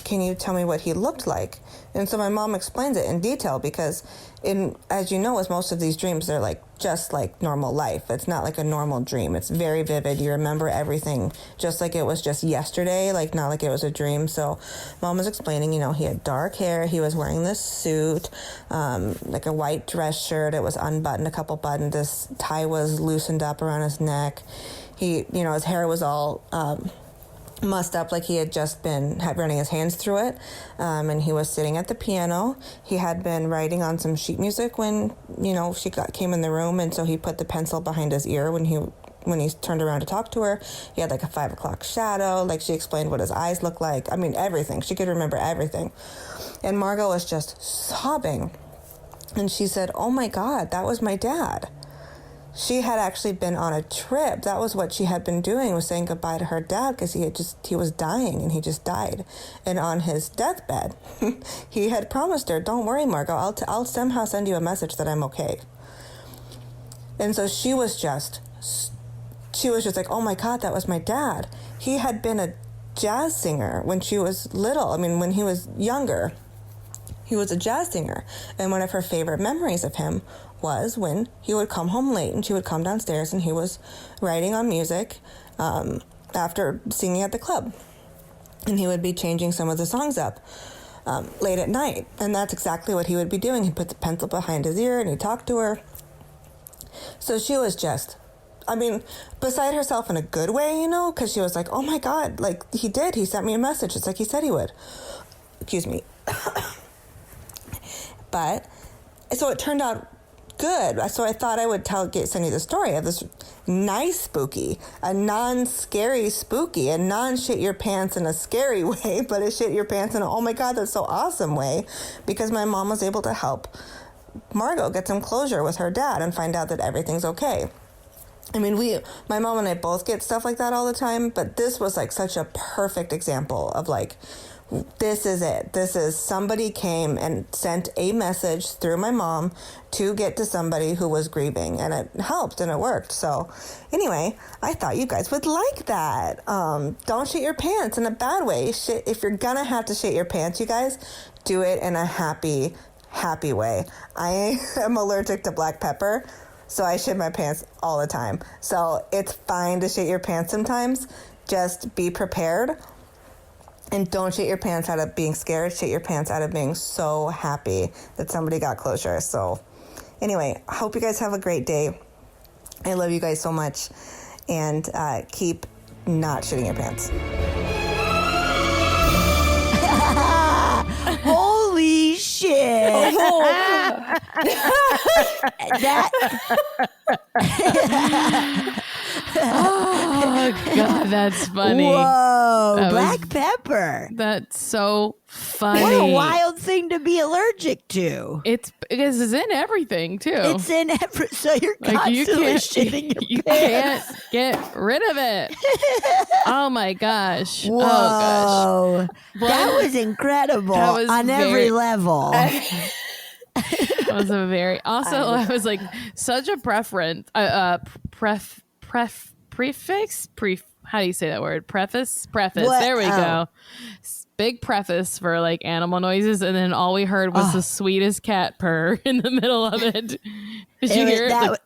can you tell me what he looked like? And so my mom explains it in detail because as you know, with most of these dreams, they're like just like normal life. It's not like a normal dream. It's very vivid. You remember everything just like it was just yesterday, like not like it was a dream. So mom was explaining, you know, he had dark hair. He was wearing this suit, like a white dress shirt. It was unbuttoned, a couple buttons. This tie was loosened up around his neck. He, you know, his hair was all mussed up like he had just been running his hands through it, and he was sitting at the piano. He had been writing on some sheet music when, you know, she came in the room, and so he put the pencil behind his ear when he turned around to talk to her. He had like a 5 o'clock shadow. Like she explained what his eyes looked like. I mean, everything. She could remember everything. And Margot was just sobbing, and she said, "Oh my God, that was my dad." She had actually been on a trip. That was what she had been doing, was saying goodbye to her dad because he was dying and he just died. And on his deathbed, he had promised her, "Don't worry, Margot, I'll somehow send you a message that I'm okay." And so she was just like, "Oh my God, that was my dad." He had been a jazz singer when she was little. I mean, when he was younger, he was a jazz singer. And one of her favorite memories of him was when he would come home late and she would come downstairs and he was writing on music after singing at the club. And he would be changing some of the songs up late at night. And that's exactly what he would be doing. He'd put the pencil behind his ear and he'd talk to her. So she was just, I mean, beside herself in a good way, you know, because she was like, "Oh my God, like he sent me a message. It's like he said he would." Excuse me. But so it turned out good. So I thought I would send you the story of this nice spooky, a non-scary spooky, a non-shit your pants in a scary way, but a shit your pants in a, "Oh my God, that's so awesome" way, because my mom was able to help Margot get some closure with her dad and find out that everything's okay. I mean, my mom and I both get stuff like that all the time, but this was like such a perfect example of like, this is it. This is somebody came and sent a message through my mom to get to somebody who was grieving, and it helped and it worked. So anyway, I thought you guys would like that. Don't shit your pants in a bad way. If you're gonna have to shit your pants, you guys, do it in a happy way. I am allergic to black pepper, so I shit my pants all the time. So it's fine to shit your pants sometimes. Just be prepared. And don't shit your pants out of being scared. Shit your pants out of being so happy that somebody got closure. So anyway, I hope you guys have a great day. I love you guys so much. And keep not shitting your pants. Holy shit. Oh God, that's funny. Whoa, black pepper. That's so funny. What a wild thing to be allergic to. It's because it's in everything too. It's in so you're constantly shitting your pants. Can't get rid of it. Oh my gosh. Whoa. Oh gosh. That was incredible on every level. It was a very I was like such a preference prefix how do you say that word? Preface. What? There we go. Big preface for like animal noises, and then all we heard was the sweetest cat purr in the middle of it. Did you hear it?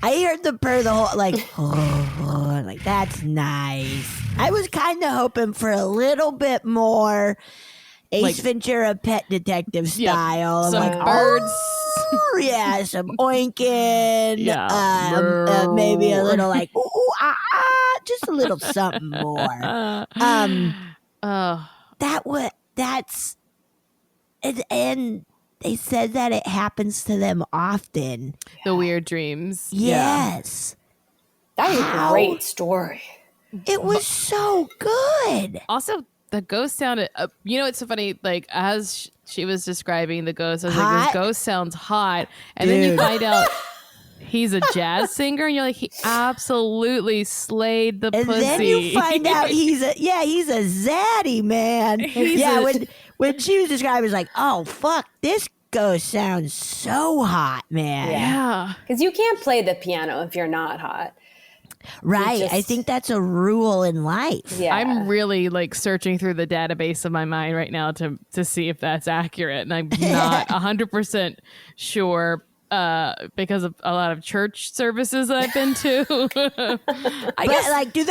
I heard the purr the whole like like that's nice. I was kind of hoping for a little bit more Ace Ventura Pet Detective style. Some like birds. Yeah, some oinking. Yeah. Maybe a little like, ooh, ah, ah, just a little something more. That's, and they said that it happens to them often. The weird dreams. Yes. That was a great story. It was so good. Also, the ghost sounded, it's so funny, like as she was describing the ghost, I was like, this ghost sounds hot. And then you find out he's a jazz singer, and you're like, he absolutely slayed the pussy. And then you find out he's a zaddy, man. When she was describing, it was like, oh, fuck, this ghost sounds so hot, man. Yeah. Because you can't play the piano if you're not hot. Right. just- I think that's a rule in life. Yeah. I'm really like searching through the database of my mind right now to see if that's accurate, and I'm not 100% sure because of a lot of church services I've been to. I guess Like, do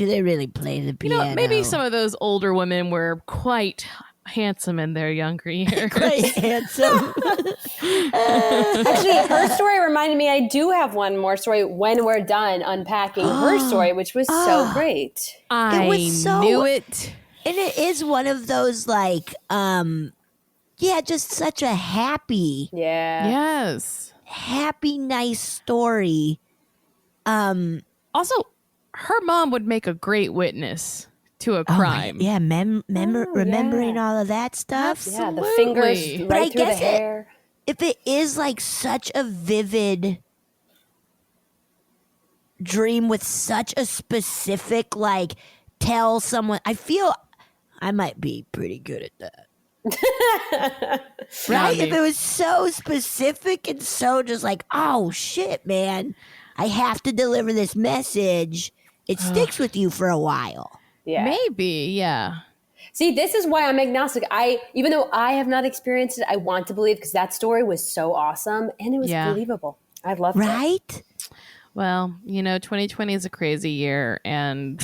they really play the piano? maybe some of those older women were quite handsome in their younger years. Quite handsome. Actually, her story reminded me, I do have one more story when we're done unpacking her story, which was so great. I was so- knew it. And it is one of those like, just such a happy, Yeah. Yes. nice story. Also, her mom would make a great witness to a Oh my- crime. yeah, remembering all of that stuff. Yeah, the Absolutely. fingers But I right through the guess hair. If it is like such a vivid dream with such a specific, like, tell someone, I feel I might be pretty good at that. Right? Not If me. it was so specific and so just like, oh shit, man, I have to deliver this message, it sticks with you for a while. Yeah. Maybe, yeah. See, this is why I'm agnostic. Even though I have not experienced it, I want to believe because that story was so awesome and it was Yeah. believable. I loved it. Right? Well, 2020 is a crazy year, and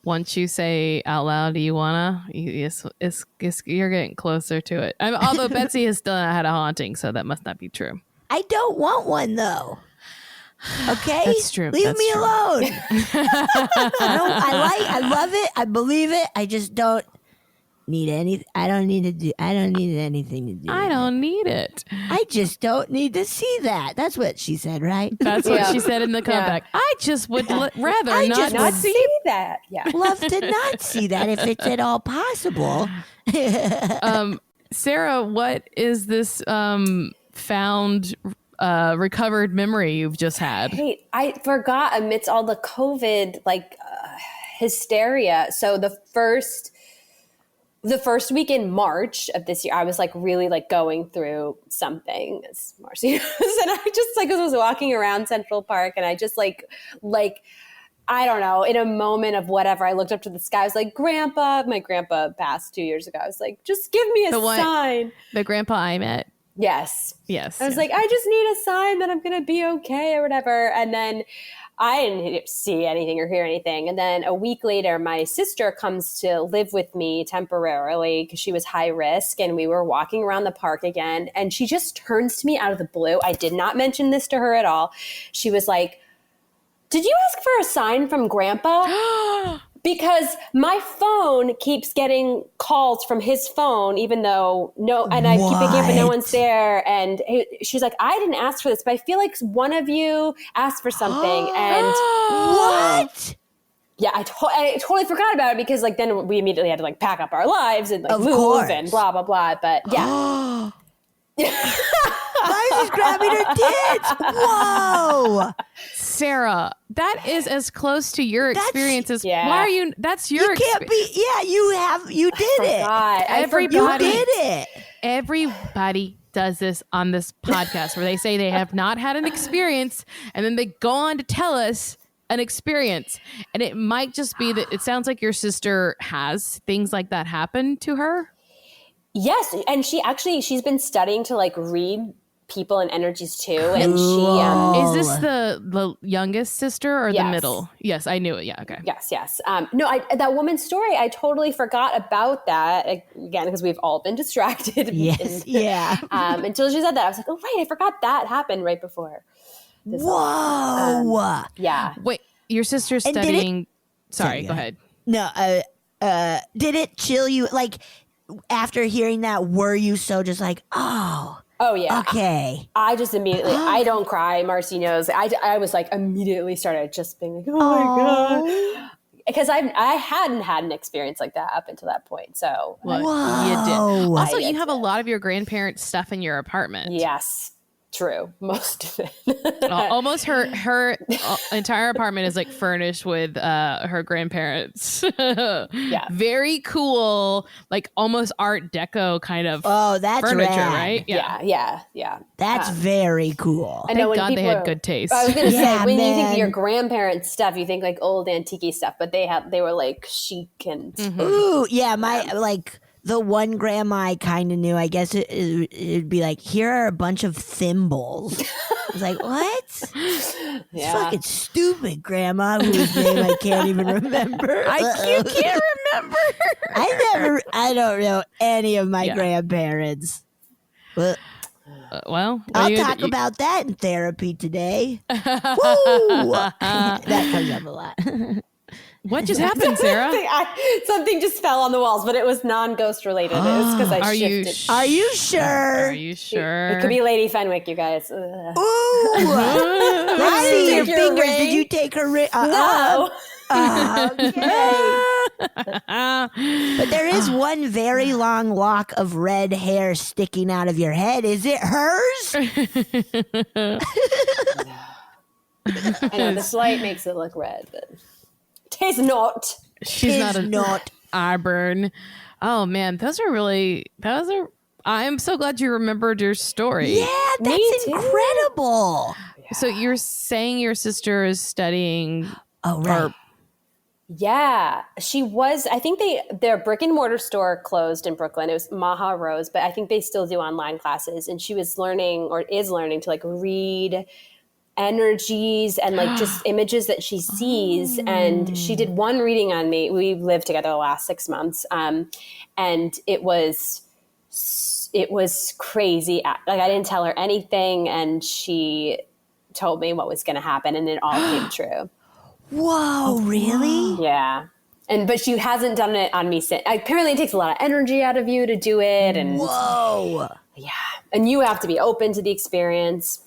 once you say out loud, "Do you wanna?" You're getting closer to it. Although Betsy has still not had a haunting, so that must not be true. I don't want one though. Okay, That's true. Leave That's me true. alone. I love it. I believe it. I just don't need any. I don't need anything to do. I don't need it. I just don't need to see that. That's what she said, right? That's what Yeah. she said in the comeback. I just would rather I not just Not see. see that. Yeah. Love to not see that if it's at all possible. Sarah, what is this found recovered memory you've just had? Hey, I forgot amidst all the COVID hysteria. So the first week in March of this year, I was like really like going through something, as Marcy knows, and I just like was walking around Central Park, and I just like I don't know, in a moment of whatever, I looked up to the sky. I was like, Grandpa, my grandpa passed 2 years ago. I was like, just give me a sign. The grandpa I met. Yes. Yes. I was like, I just need a sign that I'm going to be okay or whatever. And then I didn't see anything or hear anything. And then a week later, my sister comes to live with me temporarily because she was high risk. And we were walking around the park again. And she just turns to me out of the blue. I did not mention this to her at all. She was like, did you ask for a sign from Grandpa? Because my phone keeps getting calls from his phone, even though and I keep picking up and no one's there. And she's like, I didn't ask for this, but I feel like one of you asked for something. And What? yeah, I totally forgot about it because like then we immediately had to like pack up our lives and like Of move course. and blah, blah, blah. But yeah. Why is she grabbing her tits? Whoa. Sarah, that is as close to your experience as. yeah. Why are you? That's your. You can't be. Yeah, you did it. God, I Everybody- You forgot. did it. Everybody does this on this podcast where they say they have not had an experience, and then they go on to tell us an experience, and it might just be that it sounds like your sister has things like that happen to her. Yes, and she's been studying to like read people and energies too, and she Is this the youngest sister or the Yes. middle? Yes, I knew it. Yeah, okay. yes. No, that woman's story, I totally forgot about that again because we've all been distracted. Yes. Yeah. Until she said that, I was like, oh right, I forgot that happened right before. This Whoa. Yeah. Wait, your sister's And did it- studying. Sorry, go ahead. No. Did it chill you? Like after hearing that, were you so just like, oh, Yeah. okay. I just immediately, I don't cry. Marcy knows. I was like immediately started just being like, oh my God. Because I hadn't had an experience like that up until that point. So What Whoa. you did. Also, I you did have a that. lot of your grandparents' stuff in your apartment. yes. true. Most of it. Almost her entire apartment is like furnished with her grandparents. Yeah. Very cool, like almost Art Deco kind of that's furniture, rad. right? Yeah. That's very cool. I know Thank God they had people good taste. I was going to Yeah, say, when you think man. of your grandparents' stuff, you think like old antique stuff, but they were like chic and Ooh, yeah, like the one grandma I kind of knew, I guess it'd be like, here are a bunch of thimbles. I was like, what? It's yeah. fucking stupid grandma whose name I can't even remember. You can't remember. I don't know any of my Yeah. grandparents. Well, Well, I'll talk about that in therapy today. Woo! That comes up a lot. what just happened, Sarah? Something just fell on the walls, but it was non-ghost related. It was because I Are you shifted. Are you sure? Are you sure? It could be Lady Fenwick, you guys. Ooh! Let's see your Take your fingers. ring. Did you take her ring? No. Okay. But there is one very long lock of red hair sticking out of your head. Is it hers? I know this light makes it look red, but it is not. She's Tis not a not. Auburn. Oh man, those are. I'm so glad you remembered your story. Yeah, Me that's too. incredible. So you're saying your sister is studying Oh, right. or Yeah, she was. I think their brick and mortar store closed in Brooklyn. It was Maha Rose, but I think they still do online classes. And she was learning or is learning to like read energies and like just images that she sees. And she did one reading on me. We lived together the last 6 months, and it was crazy. Like I didn't tell her anything, and she told me what was going to happen, and it all came true. Whoa, really? Yeah. But she hasn't done it on me since. Apparently it takes a lot of energy out of you to do it. And Whoa. yeah. And you have to be open to the experience.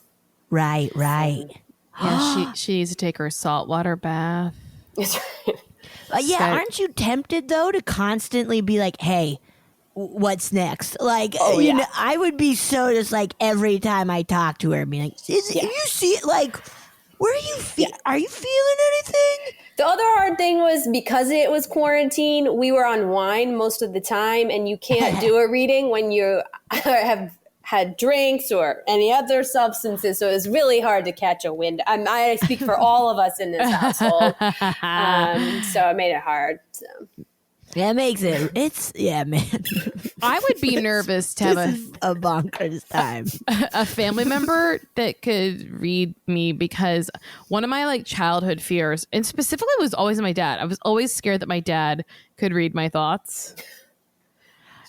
Right. yeah, she needs to take her saltwater bath. Yeah, So- aren't you tempted though to constantly be like, "Hey, what's next?" Like, Oh, you yeah. know, I would be so just like every time I talk to her, be like, Yeah. "You see it? Like, where are you? Are you feeling anything?" The other hard thing was because it was quarantine, we were on wine most of the time, and you can't do a reading when you have had drinks or any other substances. So it was really hard to catch a wind. I speak for all of us in this household. So it made it hard. So. That makes it. It's man. I would be nervous to have a bonkers time. a family member that could read me, because one of my like childhood fears, and specifically was always my dad. I was always scared that my dad could read my thoughts.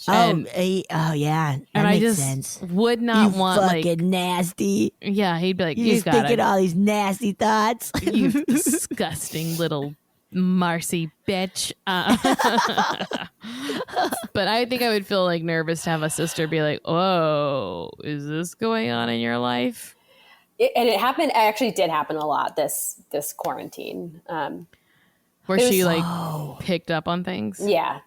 And, Yeah. That and I makes just sense. would not You want fucking like, nasty. yeah, he'd be like, You you just got thinking it, all these nasty thoughts. you disgusting little Marcy bitch. But I think I would feel like nervous to have a sister be like, "Oh, is this going on in your life?" It happened. It actually did happen a lot this quarantine. Where It she was- like picked up on things. Yeah.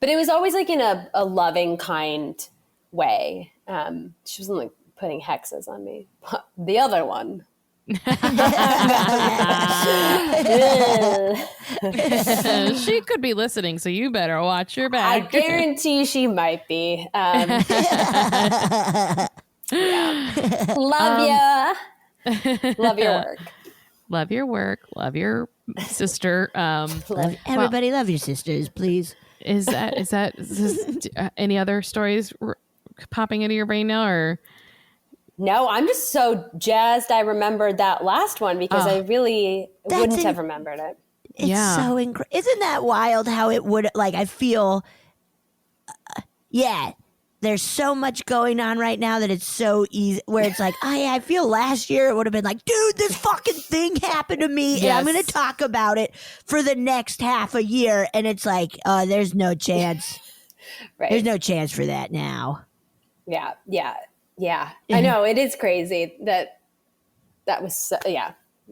But it was always like in a loving, kind way. She wasn't like putting hexes on me. The other one. She could be listening, so you better watch your I back. guarantee she might be. Love ya. Love your work. Love your work. Love your sister. Everybody love your sisters, please. Is this, any other stories popping into your brain now, or? No, I'm just so jazzed I remembered that last one because I really wouldn't have remembered it. It's Yeah. so incredible. Isn't that wild how it would, like, I feel, there's so much going on right now that it's so easy, where it's like, I feel last year it would have been like, dude, this fucking thing happened to me, and I'm going Yes. to talk about it for the next half a year, and it's like, there's no chance. Right. There's no chance for that now. Yeah. I know it is crazy that was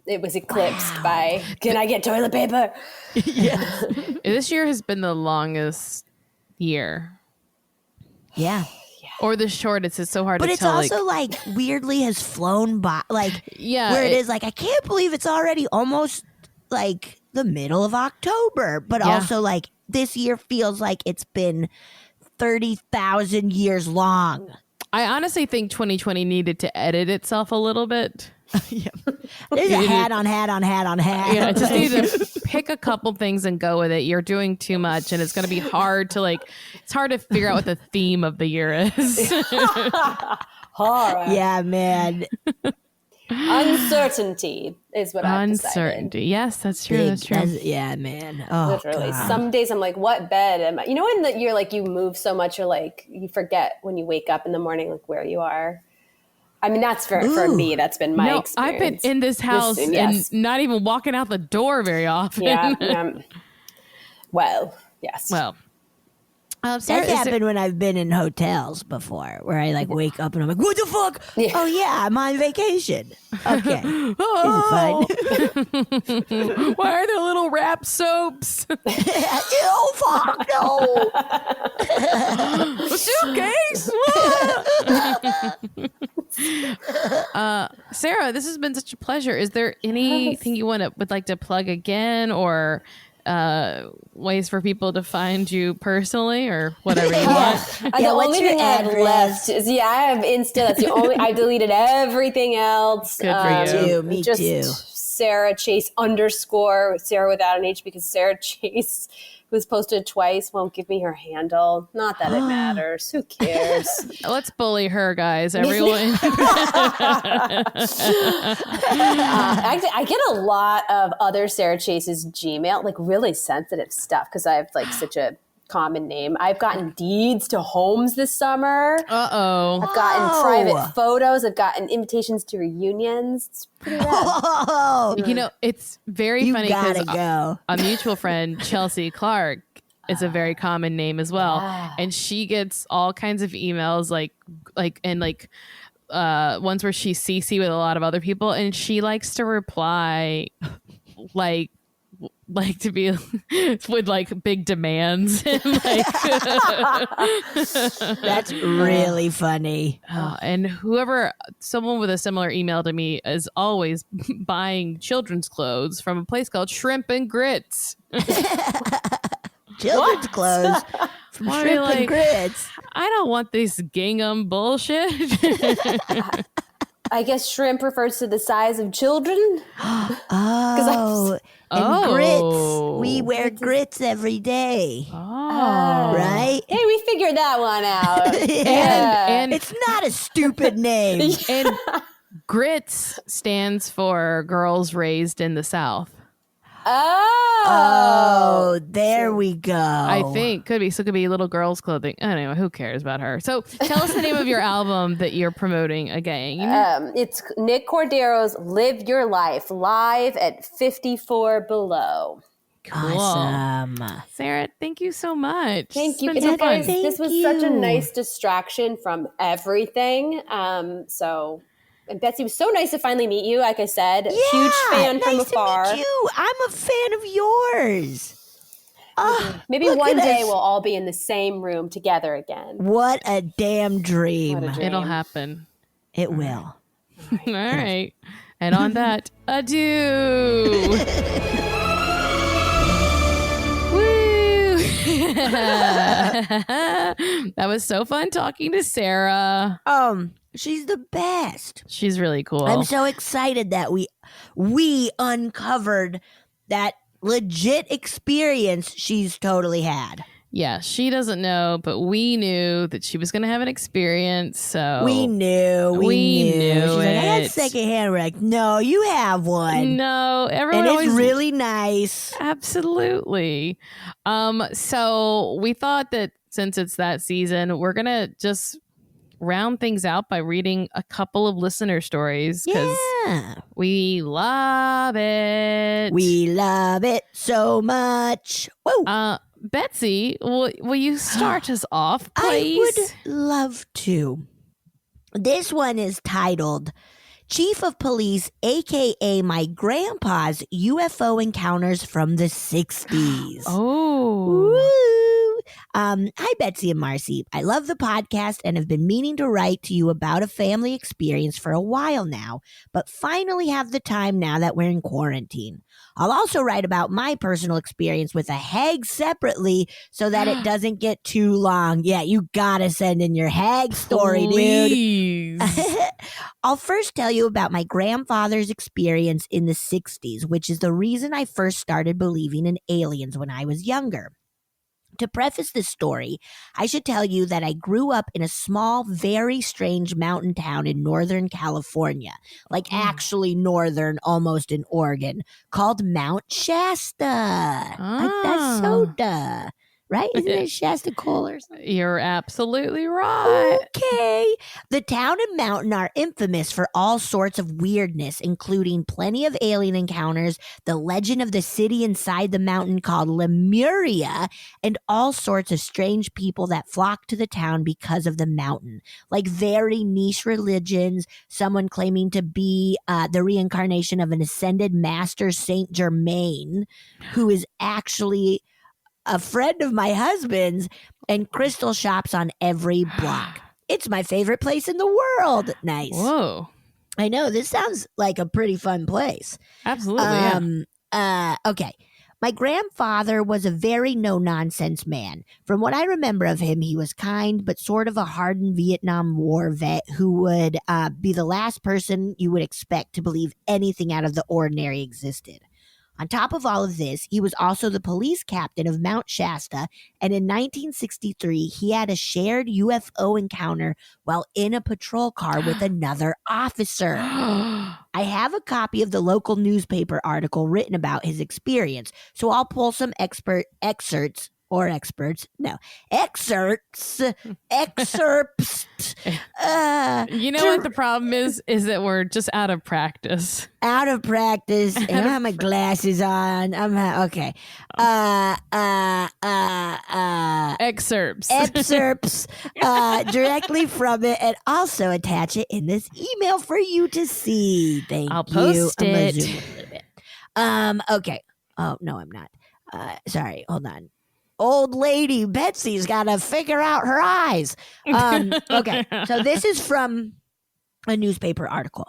it was eclipsed by can I get toilet paper? This year has been the longest year. Yeah. Yeah. Or the shortest. It's so hard But to it's tell. also like weirdly has flown by. Like Yeah, where it is like I can't believe it's already almost like the middle of October. But Yeah. also like this year feels like it's been 30,000 years long. I honestly think 2020 needed to edit itself a little bit. There's a hat on hat on hat on hat. Yeah, just need to pick a couple things and go with it. You're doing too much, and it's going to be hard to it's hard to figure out what the theme of the year is. Horror. Yeah, man. Uncertainty is what I've decided. Uncertainty. Yes, that's true. That's true. Yeah, man. Oh, Literally. God. Some days I'm like, what bed am I? You know, when you're like, you move so much, you're like, you forget when you wake up in the morning, like where you are. I mean, that's for me. That's been my experience. I've been in this house and not even walking out the door very often. Yeah. Well, yes. Well, That's happened when I've been in hotels before, where I like wake up and I'm like, "What the fuck? Yeah. Oh yeah, I'm on vacation." Okay, Oh. it's fine. Why are there little wrap soaps? Oh fuck no! A suitcase. Sarah, this has been such a pleasure. Is there anything you would like to plug again, or ways for people to find you personally, or whatever you want? The only thing I have left is I have Insta. That's the only. I deleted everything else. Good for you. Me just too. Sarah Chase _ Sarah without an H, because Sarah Chase, who's posted twice, won't give me her handle. Not that it matters. Who cares? Let's bully her, guys. Everyone. Actually, I get a lot of other Sarah Chase's Gmail, like really sensitive stuff, because I have like such a common name. I've gotten deeds to homes this summer. Uh-oh. I've gotten private photos. I've gotten invitations to reunions. It's pretty rad. Oh, You know, it's very you funny gotta because go. a mutual friend, Chelsea Clark, is a very common name as well. And she gets all kinds of emails ones where she's CC with a lot of other people, and she likes to reply like to be with like big demands. And, That's really funny. and someone with a similar email to me is always buying children's clothes from a place called Shrimp and Grits. Children's clothes from Why, Shrimp like, and Grits. I don't want this gingham bullshit. I guess shrimp refers to the size of children. Oh, and grits. We wear grits every day, right? Hey, we figured that one out. And It's not a stupid name. and grits stands for girls raised in the South. Oh, there we go. I think could be little girls clothing. Anyway, who cares about her? So tell us the name of your album that you're promoting again. It's Nick Cordero's Live Your Life, live at 54 Below. Cool. Awesome. Sarah, thank you so much. Thank you. It's been so fun. Thank This was such a you. nice distraction from everything. And Betsy, it was so nice to finally meet you. Like I said, huge fan from nice afar. To meet you. I'm a fan of yours. Maybe Look one at day us. we'll all be in the same room together again. What a damn dream. What a dream. It'll happen. It will. All right. And on that, adieu. Woo! That was so fun talking to Sarah. She's the best. She's really cool. I'm so excited that we uncovered that legit experience she's totally had. Yeah, she doesn't know, but we knew that she was going to have an experience. So We knew. She's like, I had it. secondhand. We're like, no, you have one. No, everyone And it's always really nice. Absolutely. So we thought that since it's that season, we're going to just round things out by reading a couple of listener stories because Yeah. we love it. We love it so much. Woo. Betsy, will you start us off, please? I would love to. This one is titled Chief of Police, a.k.a. my grandpa's UFO encounters from the 60s. Oh. Woo! Hi, Betsy and Marcy. I love the podcast and have been meaning to write to you about a family experience for a while now, but finally have the time now that we're in quarantine. I'll also write about my personal experience with a hag separately so that it doesn't get too long. Yeah, you gotta send in your hag story, Please. dude. I'll first tell you about my grandfather's experience in the 60s, which is the reason I first started believing in aliens when I was younger. To preface this story, I should tell you that I grew up in a small, very strange mountain town in Northern California, like actually northern, almost in Oregon, called Mount Shasta. That's so duh, right? Isn't it Shasta Coal or something? You're absolutely right. Okay. The town and mountain are infamous for all sorts of weirdness, including plenty of alien encounters, the legend of the city inside the mountain called Lemuria, and all sorts of strange people that flock to the town because of the mountain, like very niche religions, someone claiming to be the reincarnation of an ascended master, Saint Germain, who is actually a friend of my husband's, and crystal shops on every block. It's my favorite place in the world. Nice. Whoa. I know, this sounds like a pretty fun place. Absolutely. Okay. My grandfather was a very no-nonsense man. From what I remember of him, he was kind, but sort of a hardened Vietnam War vet who would be the last person you would expect to believe anything out of the ordinary existed. On top of all of this, he was also the police captain of Mount Shasta, and in 1963, he had a shared UFO encounter while in a patrol car with another officer. I have a copy of the local newspaper article written about his experience, so I'll pull some excerpts. You know what the problem is that we're just out of practice. Out of practice. I don't have my glasses on. Okay. Excerpts. Excerpts directly from it, and also attach it in this email for you to see. Thank you. I'll post I'm gonna it. zoom a little bit. Okay. Oh no, I'm not. Sorry. Hold on. Old lady Betsy's got to figure out her eyes. Okay. So this is from a newspaper article.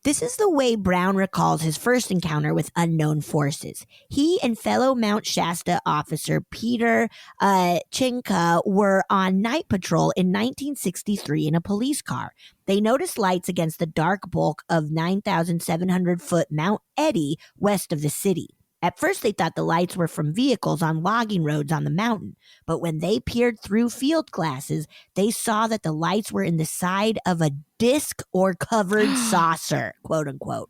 This is the way Brown recalls his first encounter with unknown forces. He and fellow Mount Shasta officer Peter Chinka were on night patrol in 1963 in a police car. They noticed lights against the dark bulk of 9,700-foot Mount Eddy west of the city. At first, they thought the lights were from vehicles on logging roads on the mountain, but when they peered through field glasses, they saw that the lights were in the side of a disc or covered saucer, quote unquote.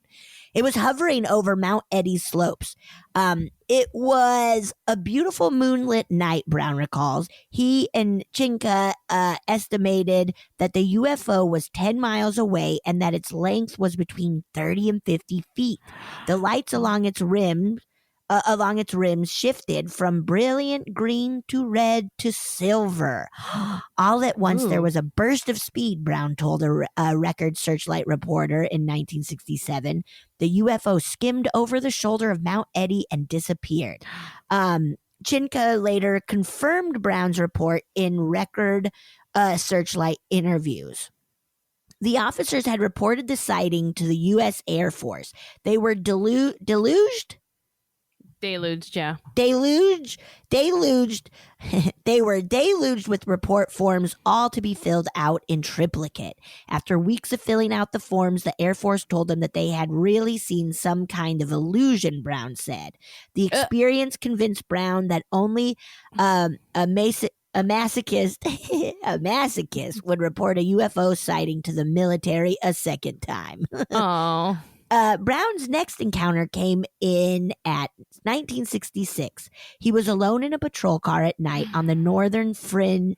It was hovering over Mount Eddy's slopes. It was a beautiful moonlit night, Brown recalls. He and Chinka estimated that the UFO was 10 miles away and that its length was between 30 and 50 feet. The lights along its rims shifted from brilliant green to red to silver. All at once, there was a burst of speed, Brown told a Record Searchlight reporter in 1967. The UFO skimmed over the shoulder of Mount Eddy and disappeared. Chinka later confirmed Brown's report in Record Searchlight interviews. The officers had reported the sighting to the U.S. Air Force. They were deluged. Yeah. Deluged. They were deluged with report forms, all to be filled out in triplicate. After weeks of filling out the forms, the Air Force told them that they had really seen some kind of illusion, Brown said. The experience convinced Brown that only a masochist would report a UFO sighting to the military a second time. Oh. Brown's next encounter came in at 1966. He was alone in a patrol car at night on the northern fringe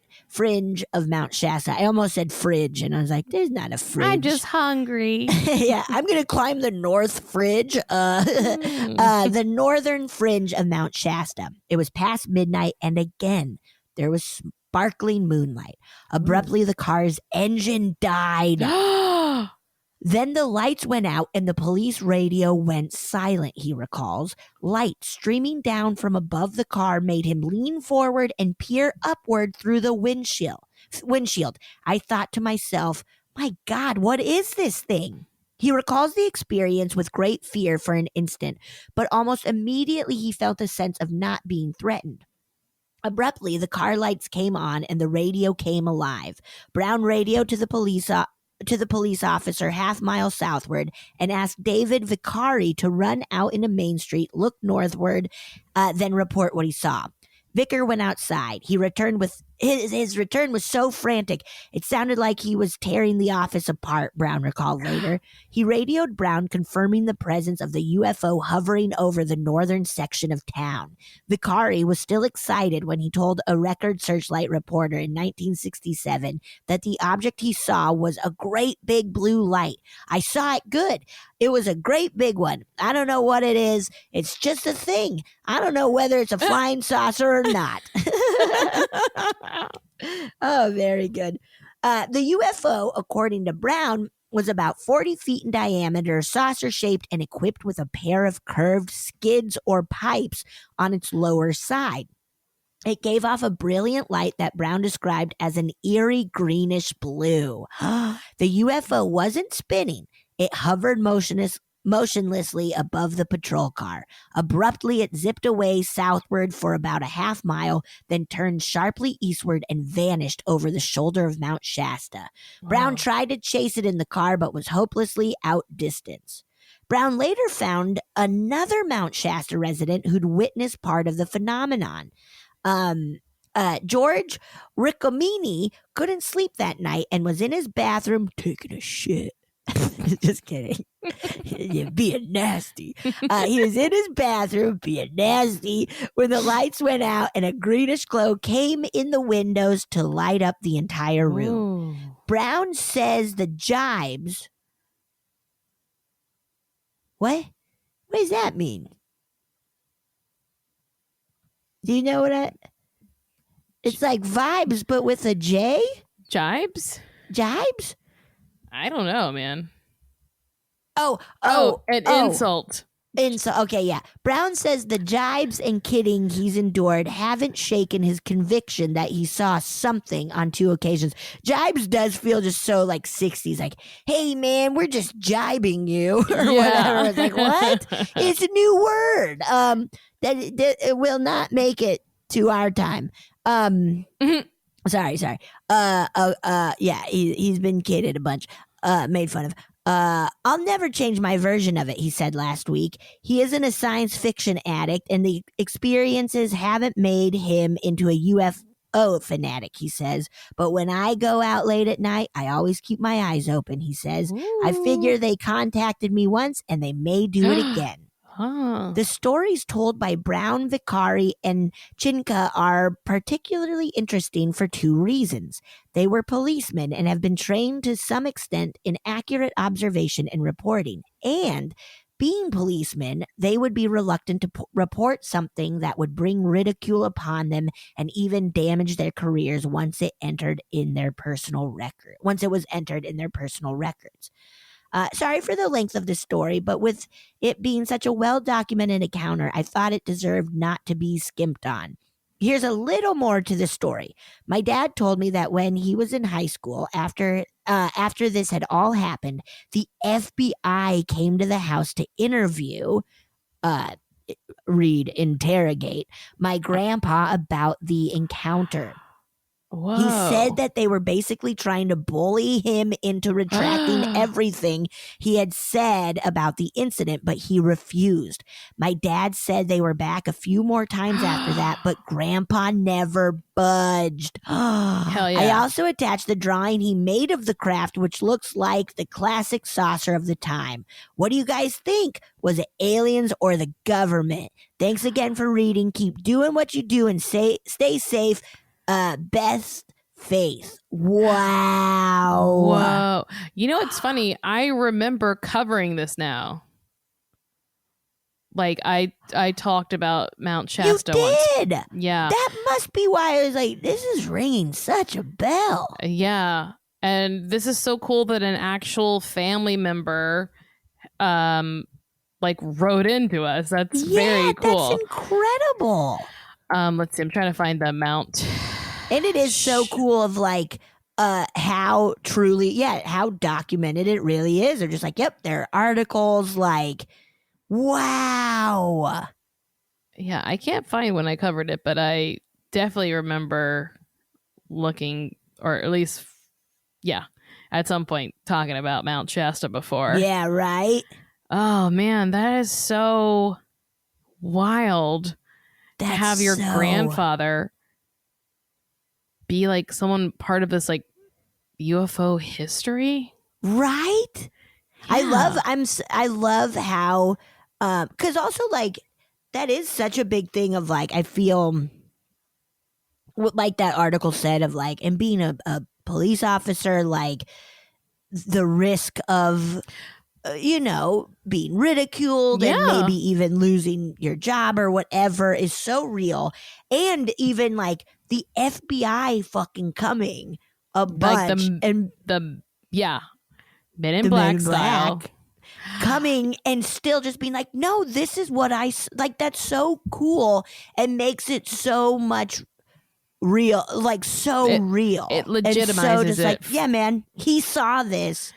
of Mount Shasta. I almost said fridge, and I was like, there's not a fridge. I'm just hungry. Yeah, I'm going to climb the north fridge, the northern fringe of Mount Shasta. It was past midnight, and again, there was sparkling moonlight. Abruptly, the car's engine died. Then the lights went out and the police radio went silent, he recalls. Light streaming down from above the car made him lean forward and peer upward through the windshield. I thought to myself, my God, what is this thing? He recalls the experience with great fear for an instant, but almost immediately he felt a sense of not being threatened. Abruptly, the car lights came on and the radio came alive. Brown radioed to the police officer half-mile southward and asked David Vicari to run out into Main Street, look northward, then report what he saw. Vicar went outside. He returned with his return was so frantic, it sounded like he was tearing the office apart, Brown recalled later. He radioed Brown confirming the presence of the UFO hovering over the northern section of town. Vicari was still excited when he told a Record Searchlight reporter in 1967 that the object he saw was a great big blue light. I saw it good. It was a great big one. I don't know what it is. It's just a thing. I don't know whether it's a flying saucer or not. Oh, very good. The UFO, according to Brown, was about 40 feet in diameter, saucer-shaped, and equipped with a pair of curved skids or pipes on its lower side. It gave off a brilliant light that Brown described as an eerie greenish blue. The UFO wasn't spinning. It hovered motionlessly above the patrol car. Abruptly, it zipped away southward for about a half mile, then turned sharply eastward and vanished over the shoulder of Mount Shasta. Wow. Brown tried to chase it in the car, but was hopelessly outdistanced. Brown later found another Mount Shasta resident who'd witnessed part of the phenomenon. George Riccomini couldn't sleep that night and was in his bathroom taking a shit. Just kidding. You're being nasty. He was in his bathroom being nasty when the lights went out and a greenish glow came in the windows to light up the entire room. Ooh. Brown says the jibes. What? What does that mean? Do you know what it's like vibes, but with a J? Jibes? Jibes? I don't know, man. Insult. Insult. Okay, yeah. Brown says the jibes and kidding he's endured haven't shaken his conviction that he saw something on 2 occasions. Jibes does feel just so like 60s, like, hey man, we're just jibing you or whatever. It's like, what? It's a new word. That it will not make it to our time. Sorry. Yeah, he's been kidded a bunch, made fun of. I'll never change my version of it, he said last week. He isn't a science fiction addict, and the experiences haven't made him into a UFO fanatic, he says. But when I go out late at night, I always keep my eyes open, he says. Ooh. I figure they contacted me once, and they may do it again. Huh. The stories told by Brown, Vicari, and Chinka are particularly interesting for 2 reasons. They were policemen and have been trained to some extent in accurate observation and reporting. And being policemen, they would be reluctant to report something that would bring ridicule upon them and even damage their careers once it was entered in their personal records. Sorry for the length of the story, but with it being such a well-documented encounter, I thought it deserved not to be skimped on. Here's a little more to the story. My dad told me that when he was in high school, after this had all happened, the FBI came to the house to interrogate my grandpa about the encounter. Whoa. He said that they were basically trying to bully him into retracting everything he had said about the incident, but he refused. My dad said they were back a few more times after that, but Grandpa never budged. Hell yeah. I also attached the drawing he made of the craft, which looks like the classic saucer of the time. What do you guys think? Was it aliens or the government? Thanks again for reading. Keep doing what you do and stay safe. Best Faith. Wow. Whoa. You know, it's funny. I remember covering this now. Like, I talked about Mount Shasta once. You did? Yeah. That must be why I was like, this is ringing such a bell. Yeah. And this is so cool that an actual family member like wrote into us. That's very cool. That's incredible. Let's see. I'm trying to find the amount. And it is so cool of like how truly, how documented it really is. They're just like, yep, there are articles like, wow. Yeah, I can't find when I covered it, but I definitely remember looking, or at least, at some point talking about Mount Shasta before. Yeah, right? Oh, man, that is so wild to have your grandfather be like someone part of this like UFO history. Right? Yeah. I love how, because also like, that is such a big thing of like, I feel like that article said of like, and being a police officer, like the risk of, being ridiculed and maybe even losing your job or whatever is so real. And even like the FBI fucking coming a bunch and the Men in Black style. Coming and still just being like, no, this is what like. That's so cool and makes it so much real, like real. It legitimizes and so just it. Like, yeah, man, he saw this.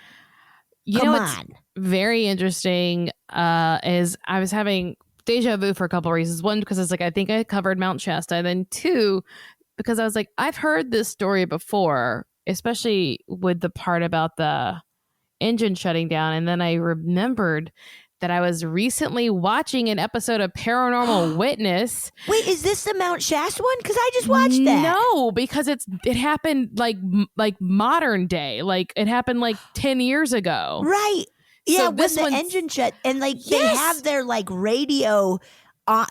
Come on. Very interesting. Is I was having deja vu for a couple of reasons. One, because it's like I think I covered Mount Shasta, and then two, because I was like, I've heard this story before, especially with the part about the engine shutting down. And then I remembered that I was recently watching an episode of Paranormal Witness. Wait, is this the Mount Shasta one? Because I just watched that. No, because it happened like modern day. Like it happened like 10 years ago. Right. Yeah, so when the engine shut and like they have their like radio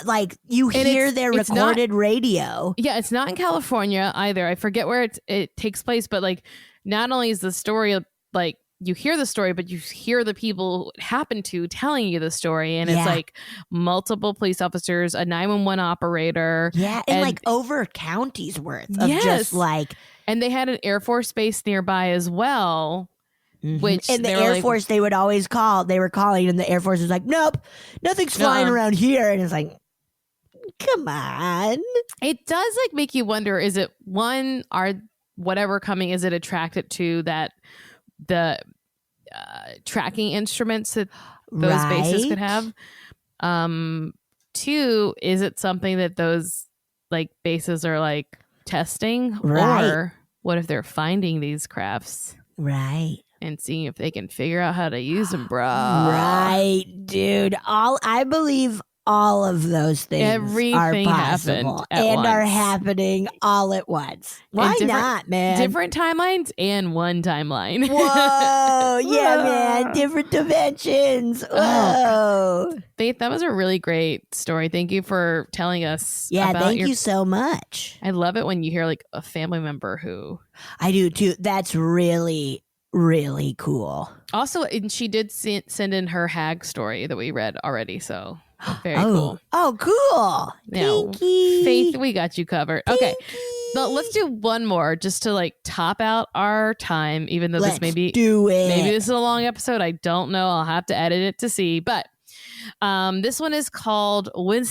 like you hear their recorded radio. Yeah, it's not in California either. I forget where it takes place, but like not only is the story like you hear the story, but you hear the people it happened to telling you the story. And it's like multiple police officers, a 911 operator. Yeah, and like over counties worth of just like. And they had an Air Force base nearby as well. Mm-hmm. Which and the Air Force they would always call. They were calling, and the Air Force was like, "Nope, nothing's flying around here." And it's like, come on. It does like make you wonder: is it one? Are whatever coming? Is it attracted to that the tracking instruments that those bases could have? Two, is it something that those like bases are like testing, or what if they're finding these crafts? Right. And seeing if they can figure out how to use them, bro. Right, dude. I believe all of those things are possible and are happening all at once. Why not, man? Different timelines and one timeline. Whoa, yeah, man. Different dimensions. Whoa. Faith, that was a really great story. Thank you for telling us. Yeah, thank you so much. I love it when you hear like a family member who. I do too. That's really cool. Also, and she did send in her hag story that we read already, so very cool. Oh, cool. Thank you. Faith, we got you covered. Okay. But let's do one more just to like top out our time, even though this maybe this is a long episode. I don't know. I'll have to edit it to see. But this one is called Read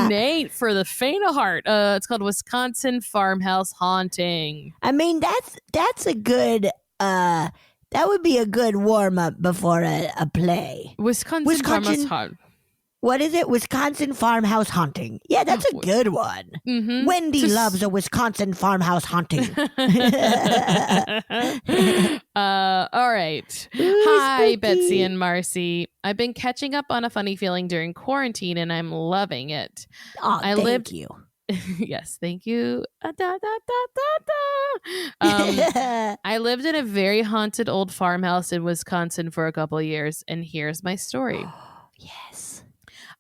Nate for the faint of heart. It's called Wisconsin Farmhouse Haunting. I mean, that's a good that would be a good warm up before a play. Wisconsin Farmhouse Haunting. What is it? Wisconsin Farmhouse Haunting. Yeah, that's a good one. Mm-hmm. Wendy loves a Wisconsin farmhouse haunting. All right. Hi, Betsy and Marcy. I've been catching up on a funny feeling during quarantine, and I'm loving it. Oh, thank you. Yes, thank you. I lived in a very haunted old farmhouse in Wisconsin for a couple of years, and here's my story. Yes.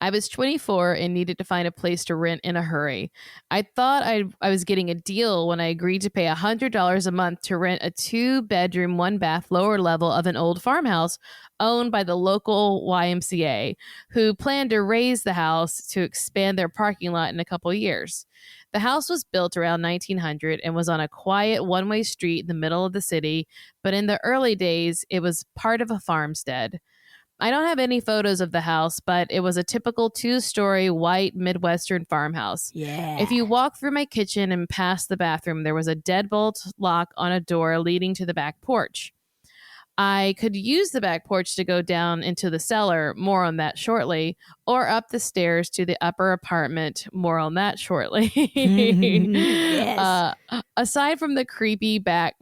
I was 24 and needed to find a place to rent in a hurry. I thought I was getting a deal when I agreed to pay $100 a month to rent a 2-bedroom, 1-bath lower level of an old farmhouse owned by the local YMCA, who planned to raise the house to expand their parking lot in a couple years. The house was built around 1900 and was on a quiet one-way street in the middle of the city, but in the early days, it was part of a farmstead. I don't have any photos of the house, but it was a typical 2-story white Midwestern farmhouse. Yeah. If you walk through my kitchen and past the bathroom, there was a deadbolt lock on a door leading to the back porch. I could use the back porch to go down into the cellar, more on that shortly, or up the stairs to the upper apartment, more on that shortly. Yes. Aside from the creepy back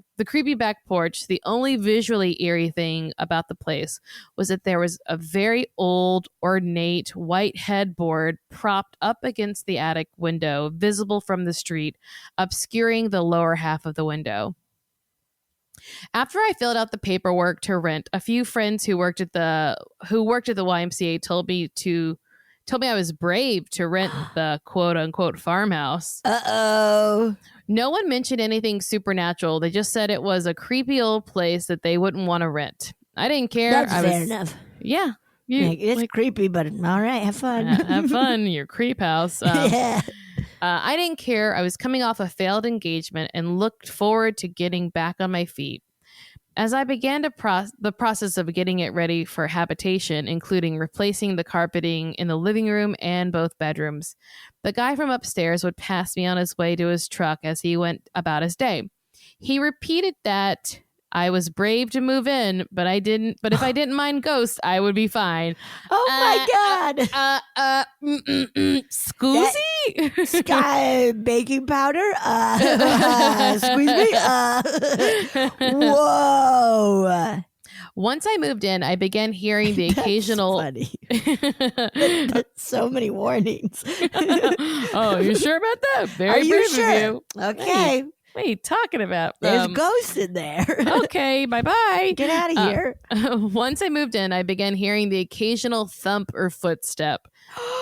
porch, the only visually eerie thing about the place was that there was a very old, ornate white headboard propped up against the attic window, visible from the street, obscuring the lower half of the window. After I filled out the paperwork to rent, a few friends who worked at the YMCA told me I was brave to rent the quote unquote farmhouse. Uh-oh. No one mentioned anything supernatural. They just said it was a creepy old place that they wouldn't want to rent. I didn't care. That's fair enough. Yeah. It's creepy, but all right, have fun. Have fun, your creep house. Yeah. I didn't care. I was coming off a failed engagement and looked forward to getting back on my feet. As I began the process of getting it ready for habitation, including replacing the carpeting in the living room and both bedrooms, the guy from upstairs would pass me on his way to his truck as he went about his day. He repeated that I was brave to move in, but if I didn't mind ghosts, I would be fine. Oh my God. Scoozy? Sky baking powder? Squeeze me? Whoa. Once I moved in, I began hearing the occasional... That's funny. That's so many warnings. Oh, you sure about that? Very Are you brave sure? of you. Okay. What are you talking about? There's ghosts in there. Okay, bye-bye. Get out of here. Once I moved in, I began hearing the occasional thump or footstep.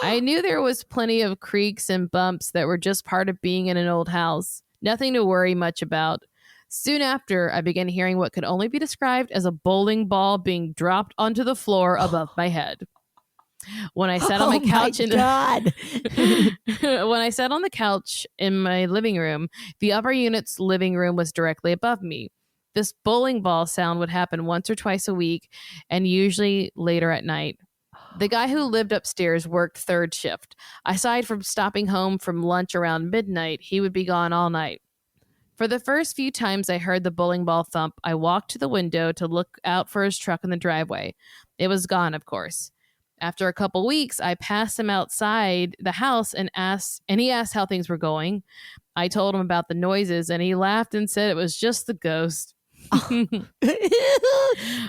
I knew there was plenty of creaks and bumps that were just part of being in an old house. Nothing to worry much about. Soon after, I began hearing what could only be described as a bowling ball being dropped onto the floor above my head. When I sat on my couch when I sat on the couch in my living room, the upper unit's living room was directly above me. This bowling ball sound would happen once or twice a week, and usually later at night. The guy who lived upstairs worked third shift. Aside from stopping home from lunch around midnight, he would be gone all night. For the first few times I heard the bowling ball thump, I walked to the window to look out for his truck in the driveway. It was gone, of course. After a couple weeks, I passed him outside the house and he asked how things were going. I told him about the noises, and he laughed and said it was just the ghost.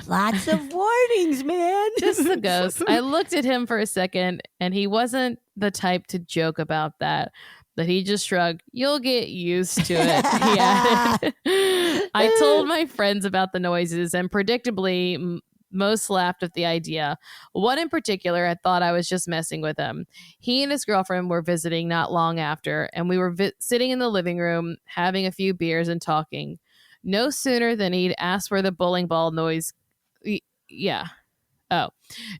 Lots of warnings, man. Just the ghost. I looked at him for a second, and he wasn't the type to joke about that. But he just shrugged. You'll get used to it, he added. I told my friends about the noises, and predictably, most laughed at the idea. One in particular had thought I was just messing with him. He and his girlfriend were visiting not long after, and we were sitting in the living room, having a few beers and talking. No sooner than he'd asked where the bowling ball noise...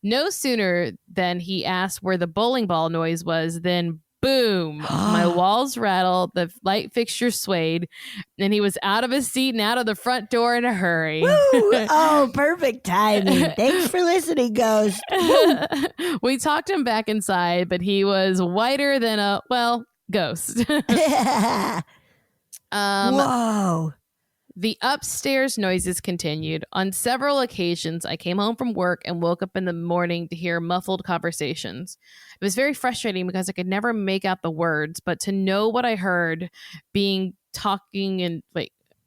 No sooner than he asked where the bowling ball noise was, then boom, my walls rattled, the light fixture swayed, and he was out of his seat and out of the front door in a hurry. Woo! Oh, perfect timing. Thanks for listening, Ghost. We talked him back inside, but he was whiter than a, ghost. Whoa. The upstairs noises continued. On several occasions, I came home from work and woke up in the morning to hear muffled conversations. It was very frustrating because I could never make out the words, but to know what I heard talking and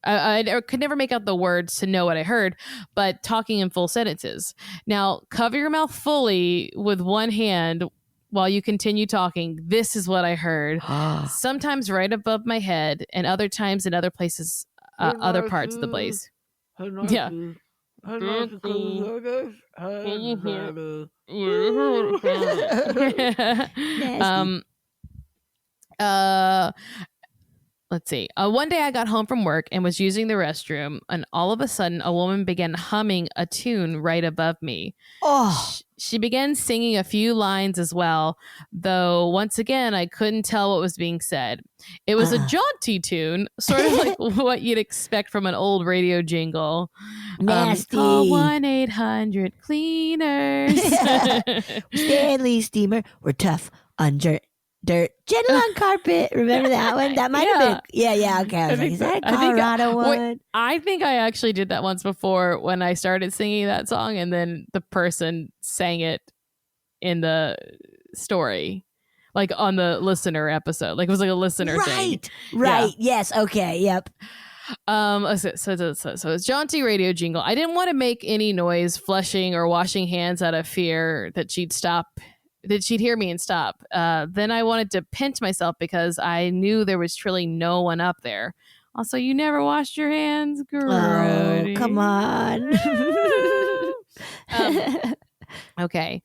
I could never make out the words to know what I heard, but talking in full sentences. Now, cover your mouth fully with one hand while you continue talking. This is what I heard. Sometimes right above my head, and other times in other places. Other parts of the place. Yeah. um uh let's see. One day I got home from work and was using the restroom, and all of a sudden a woman began humming a tune right above me. Oh, She began singing a few lines as well, though once again I couldn't tell what was being said. It was a jaunty tune, sort of like what you'd expect from an old radio jingle. nasty. Call 1-800-Cleaners. Stanley Steamer. We're tough on dirt. Gentle on carpet. Remember that one? That might have been. Yeah. Okay. I was like, is that a Colorado one? I think I actually did that once before when I started singing that song, and then the person sang it in the story, like on the listener episode. Like it was like a listener thing. Right. Yeah. Yes. Okay. Yep. So it's jaunty radio jingle. I didn't want to make any noise, flushing or washing hands out of fear that she'd hear me and stop. Then I wanted to pinch myself because I knew there was truly no one up there. Also, you never washed your hands, Grody. Oh, come on. Okay.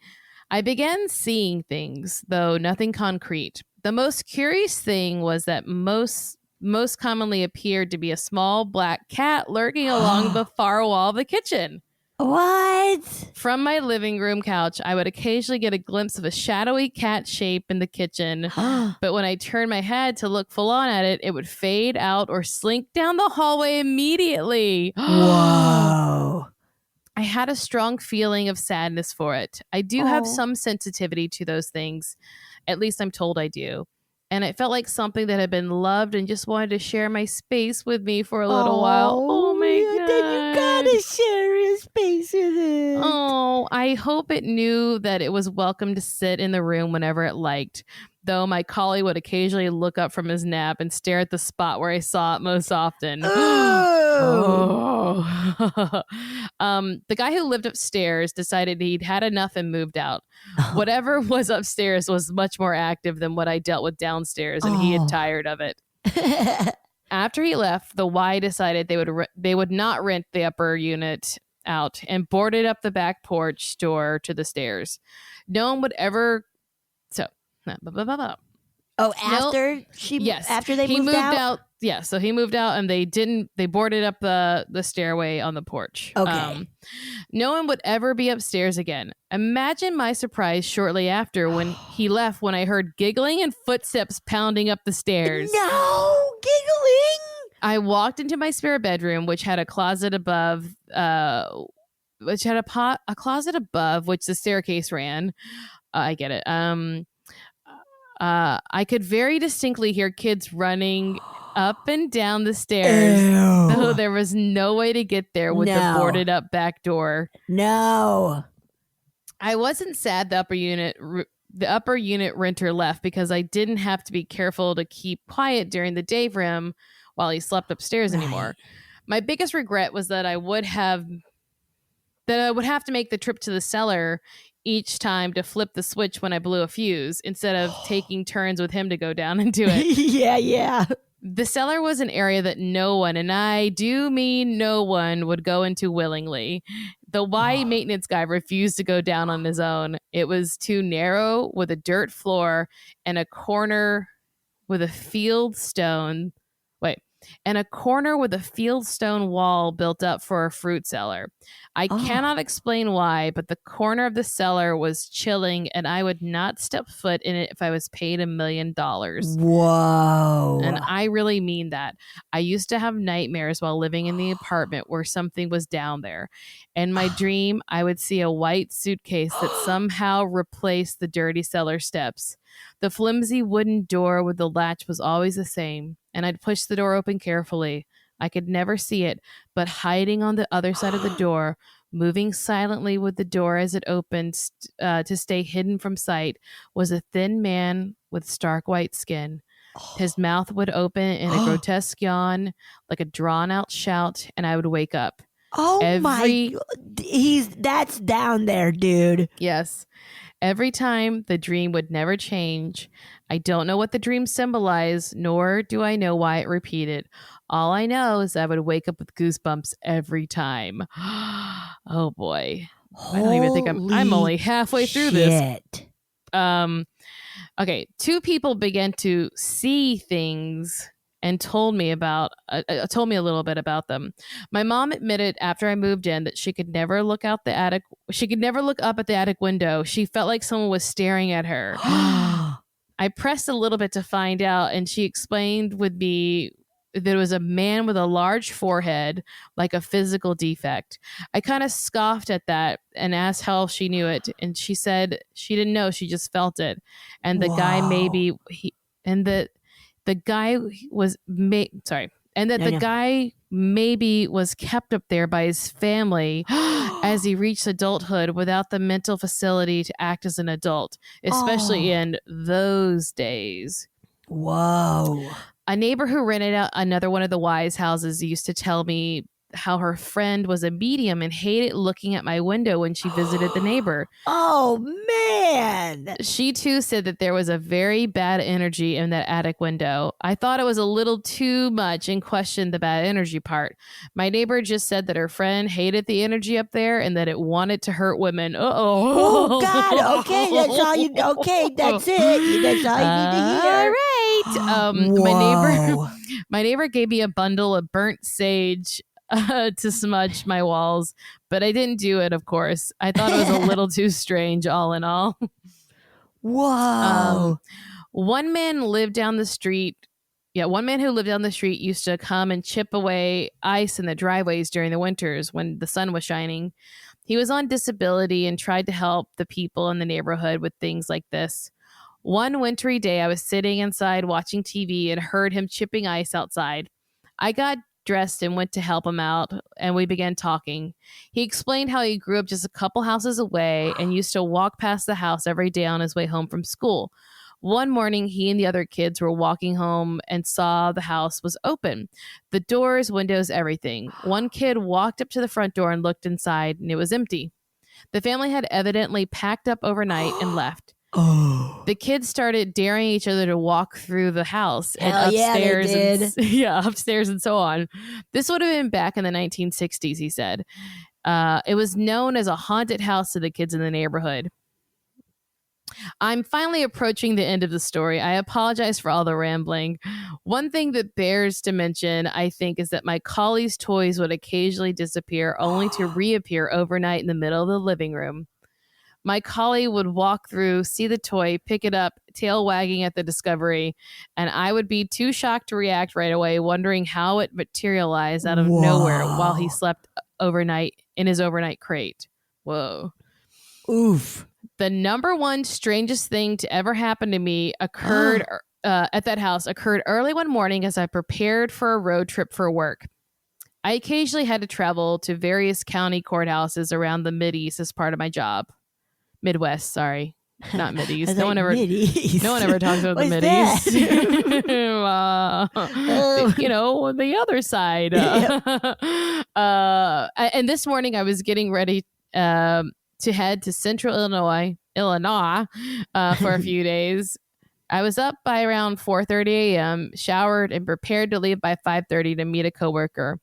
I began seeing things, though nothing concrete. The most curious thing was that most commonly appeared to be a small black cat lurking along the far wall of the kitchen. What? From my living room couch, I would occasionally get a glimpse of a shadowy cat shape in the kitchen. But when I turned my head to look full on at it, it would fade out or slink down the hallway immediately. Whoa. I had a strong feeling of sadness for it. I do have some sensitivity to those things. At least I'm told I do. And it felt like something that had been loved and just wanted to share my space with me for a little while. Oh my God. Then you gotta share your space with it. Oh, I hope it knew that it was welcome to sit in the room whenever it liked. Though my collie would occasionally look up from his nap and stare at the spot where I saw it most often. The guy who lived upstairs decided he'd had enough and moved out. Whatever was upstairs was much more active than what I dealt with downstairs, and he had tired of it. After he left, the Y decided they would not rent the upper unit out and boarded up the back porch door to the stairs. No one would ever. After they moved out? Yeah, so he moved out and they boarded up the stairway on the porch. Okay. No one would ever be upstairs again. Imagine my surprise shortly after when he left, when I heard giggling and footsteps pounding up the stairs. No, giggling. I walked into my spare bedroom, which had a closet above, which the staircase ran. I get it. I could very distinctly hear kids running up and down the stairs, though there was no way to get there with the boarded up back door. No. I wasn't sad the upper unit renter left, because I didn't have to be careful to keep quiet during the day for him while he slept upstairs anymore. My biggest regret was that I would have to make the trip to the cellar each time to flip the switch when I blew a fuse, instead of taking turns with him to go down and do it. Yeah. The cellar was an area that no one, and I do mean no one, would go into willingly. The Y maintenance guy refused to go down on his own. It was too narrow, with a dirt floor and a corner with a fieldstone wall built up for a fruit cellar. I cannot explain why, but the corner of the cellar was chilling, and I would not step foot in it if I was paid $1 million. Whoa. And I really mean that. I used to have nightmares while living in the apartment where something was down there. In my dream, I would see a white suitcase that somehow replaced the dirty cellar steps. The flimsy wooden door with the latch was always the same, and I'd push the door open carefully. I could never see it, but hiding on the other side of the door, moving silently with the door as it opened to stay hidden from sight, was a thin man with stark white skin. His mouth would open in a grotesque yawn, like a drawn-out shout, and I would wake up. That's down there, dude. Yes. every time the dream would never change. I don't know what the dream symbolized, nor do I know why it repeated. All I know is I would wake up with goosebumps every time. Oh boy. I don't even think I'm only halfway through this. Okay, 2 people began to see things and told me a little bit about them. My mom admitted after I moved in that she could never look out the attic. She could never look up at the attic window. She felt like someone was staring at her. I pressed a little bit to find out, and she explained with me there was a man with a large forehead, like a physical defect. I kind of scoffed at that and asked how she knew it, and she said she didn't know, she just felt it. And the guy guy maybe was kept up there by his family as he reached adulthood without the mental facility to act as an adult, especially in those days. Whoa. A neighbor who rented out another one of the Wise houses used to tell me how her friend was a medium and hated looking at my window when she visited the neighbor. Oh, man. She too said that there was a very bad energy in that attic window. I thought it was a little too much and questioned the bad energy part. My neighbor just said that her friend hated the energy up there and that it wanted to hurt women. Oh, God. Okay, that's all you. Okay, that's it. That's all you need to hear. All right. My neighbor gave me a bundle of burnt sage to smudge my walls, but I didn't do it, of course. I thought it was a little too strange, all in all. Whoa. One man who lived down the street used to come and chip away ice in the driveways during the winters when the sun was shining. He was on disability and tried to help the people in the neighborhood with things like this. One wintry day, I was sitting inside watching TV and heard him chipping ice outside. I got dressed and went to help him out, and we began talking. He explained how he grew up just a couple houses away and used to walk past the house every day on his way home from school. One morning, he and the other kids were walking home and saw the house was open. The doors, windows, everything. One kid walked up to the front door and looked inside, and it was empty. The family had evidently packed up overnight and left. Oh. The kids started daring each other to walk through the house and Hell upstairs. Yeah, they did. Upstairs and so on. This would have been back in the 1960s, he said. It was known as a haunted house to the kids in the neighborhood. I'm finally approaching the end of the story. I apologize for all the rambling. One thing that bears to mention, I think, is that my collie's toys would occasionally disappear only to reappear overnight in the middle of the living room. My collie would walk through, see the toy, pick it up, tail wagging at the discovery, and I would be too shocked to react right away, wondering how it materialized out of nowhere while he slept overnight in his overnight crate. Whoa. Oof. The number one strangest thing to ever happen to me occurred at that house occurred early one morning as I prepared for a road trip for work. I occasionally had to travel to various county courthouses around the Mideast as part of my job. Midwest, sorry. Not Mideast. No one ever talks about the Mideast. The other side. And this morning I was getting ready to head to Central Illinois for a few days. I was up by around 4:30 a.m., showered, and prepared to leave by 5:30 to meet a coworker.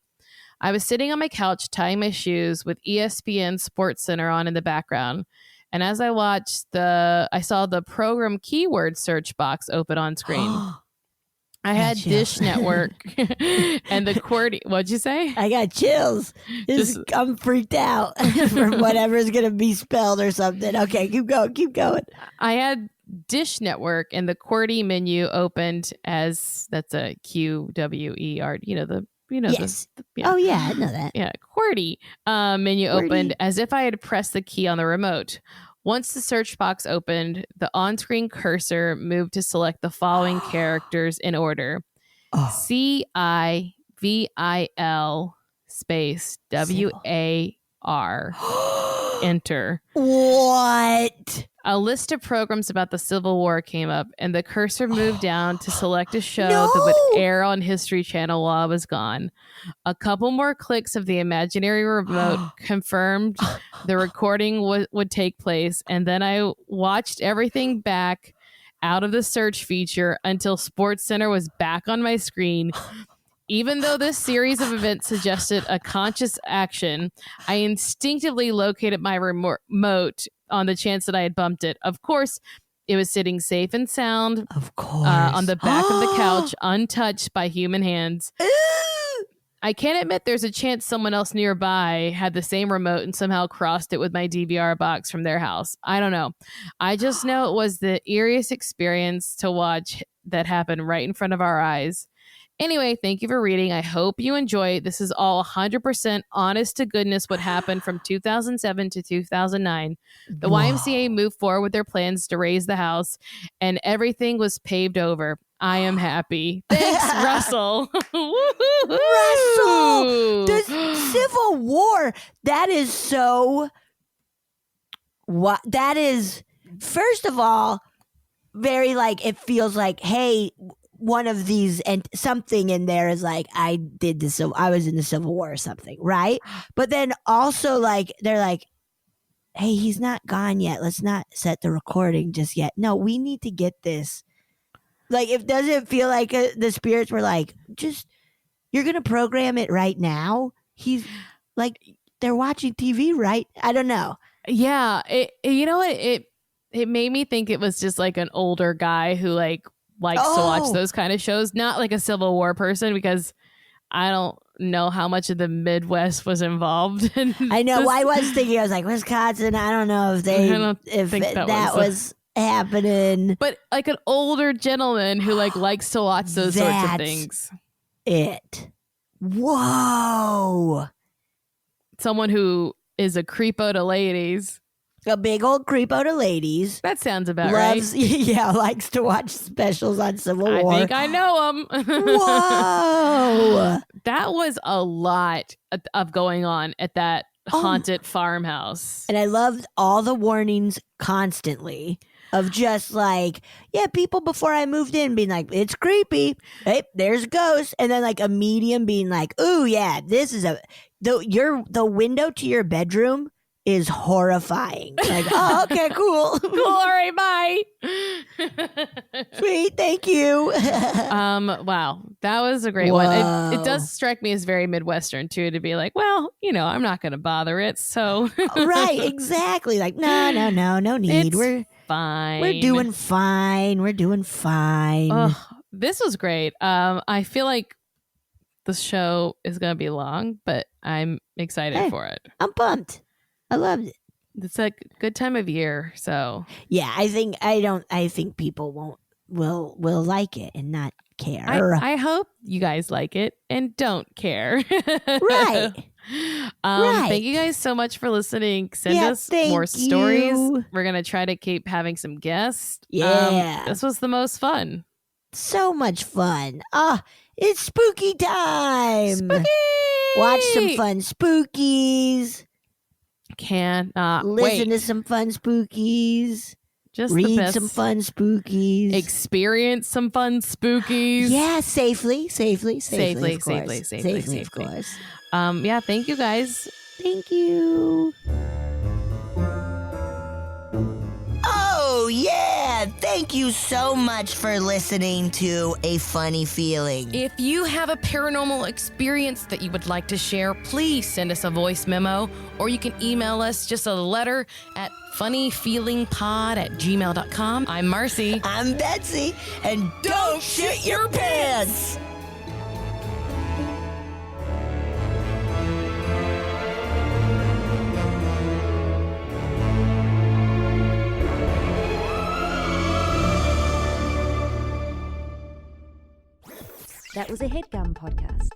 I was sitting on my couch tying my shoes with ESPN Sports Center on in the background. And as I watched, I saw the program keyword search box open on screen. I had Dish Network and the QWERTY. What'd you say? I got chills. I'm freaked out for whatever's going to be spelled or something. Okay, keep going. I had Dish Network and the QWERTY menu opened as that's a QWER. Yes. Oh, yeah, I know that. Yeah, QWERTY menu opened as if I had pressed the key on the remote. Once the search box opened, the on-screen cursor moved to select the following characters in order. CIVIL space WAR. Enter. What? a list of programs about the Civil War came up, and the cursor moved down to select a show that would air on History Channel while I was gone. A couple more clicks of the imaginary remote confirmed the recording would take place, and then I watched everything back out of the search feature until SportsCenter was back on my screen. Even though this series of events suggested a conscious action, I instinctively located my remote on the chance that I had bumped it. Of course, it was sitting safe and sound on the back of the couch, untouched by human hands. I can't admit there's a chance someone else nearby had the same remote and somehow crossed it with my DVR box from their house. I don't know. I just know it was the eeriest experience to watch that happened right in front of our eyes. Anyway, thank you for reading. I hope you enjoy it. This is all 100% honest to goodness what happened from 2007 to 2009. The YMCA moved forward with their plans to raise the house, and everything was paved over. I am happy. Thanks, Russell. Russell! The Civil War. That is so... What? That is, first of all, very like, it feels like, hey... one of these and something in there is like, I did this, so I was in the Civil War or something, right? But then also like, they're like, hey, he's not gone yet. Let's not set the recording just yet. No, we need to get this. Like, it doesn't feel like the spirits were like, just, you're going to program it right now. He's like, they're watching TV, right? I don't know. Yeah. You know what? It made me think it was just like an older guy who likes to watch those kind of shows, not like a Civil War person, because I don't know how much of the Midwest was involved. I know. I was thinking, I was like, Wisconsin, I don't know if that was happening. But like an older gentleman who likes to watch those sorts of things. Whoa. Someone who is a creepo to ladies. A big old creepo to ladies. That sounds about right. Yeah, likes to watch specials on Civil War. I think I know him. Whoa. That was a lot of going on at that haunted farmhouse. And I loved all the warnings constantly of just like, yeah, people before I moved in being like, it's creepy. Hey, there's a ghost. And then like a medium being like, ooh, yeah, this is the window to your bedroom is horrifying. Like, oh, okay, cool. Cool, all right, bye. Sweet, thank you. Wow, that was a great one. It does strike me as very Midwestern too, to be like, well, I'm not going to bother it, so. Right, exactly. Like, no need. We're fine. We're doing fine. Oh, this was great. I feel like the show is going to be long, but I'm excited for it. I'm pumped. I loved it. It's a good time of year, so yeah. I think people will like it and not care. I hope you guys like it and don't care. Right. Thank you guys so much for listening. Send us more stories. We're gonna try to keep having some guests. Yeah. This was the most fun. So much fun. It's spooky time. Spooky. Watch some fun spookies. Cannot listen wait. to some fun spookies. Just read some fun spookies. Experience some fun spookies. Yeah, safely, of safely. course. Yeah, thank you guys. Thank you. Oh, yeah. Thank you so much for listening to A Funny Feeling. If you have a paranormal experience that you would like to share, please send us a voice memo, or you can email us just a letter at funnyfeelingpod@gmail.com. I'm Marcy. I'm Betsy. And don't shit your pants. That was a HeadGum podcast.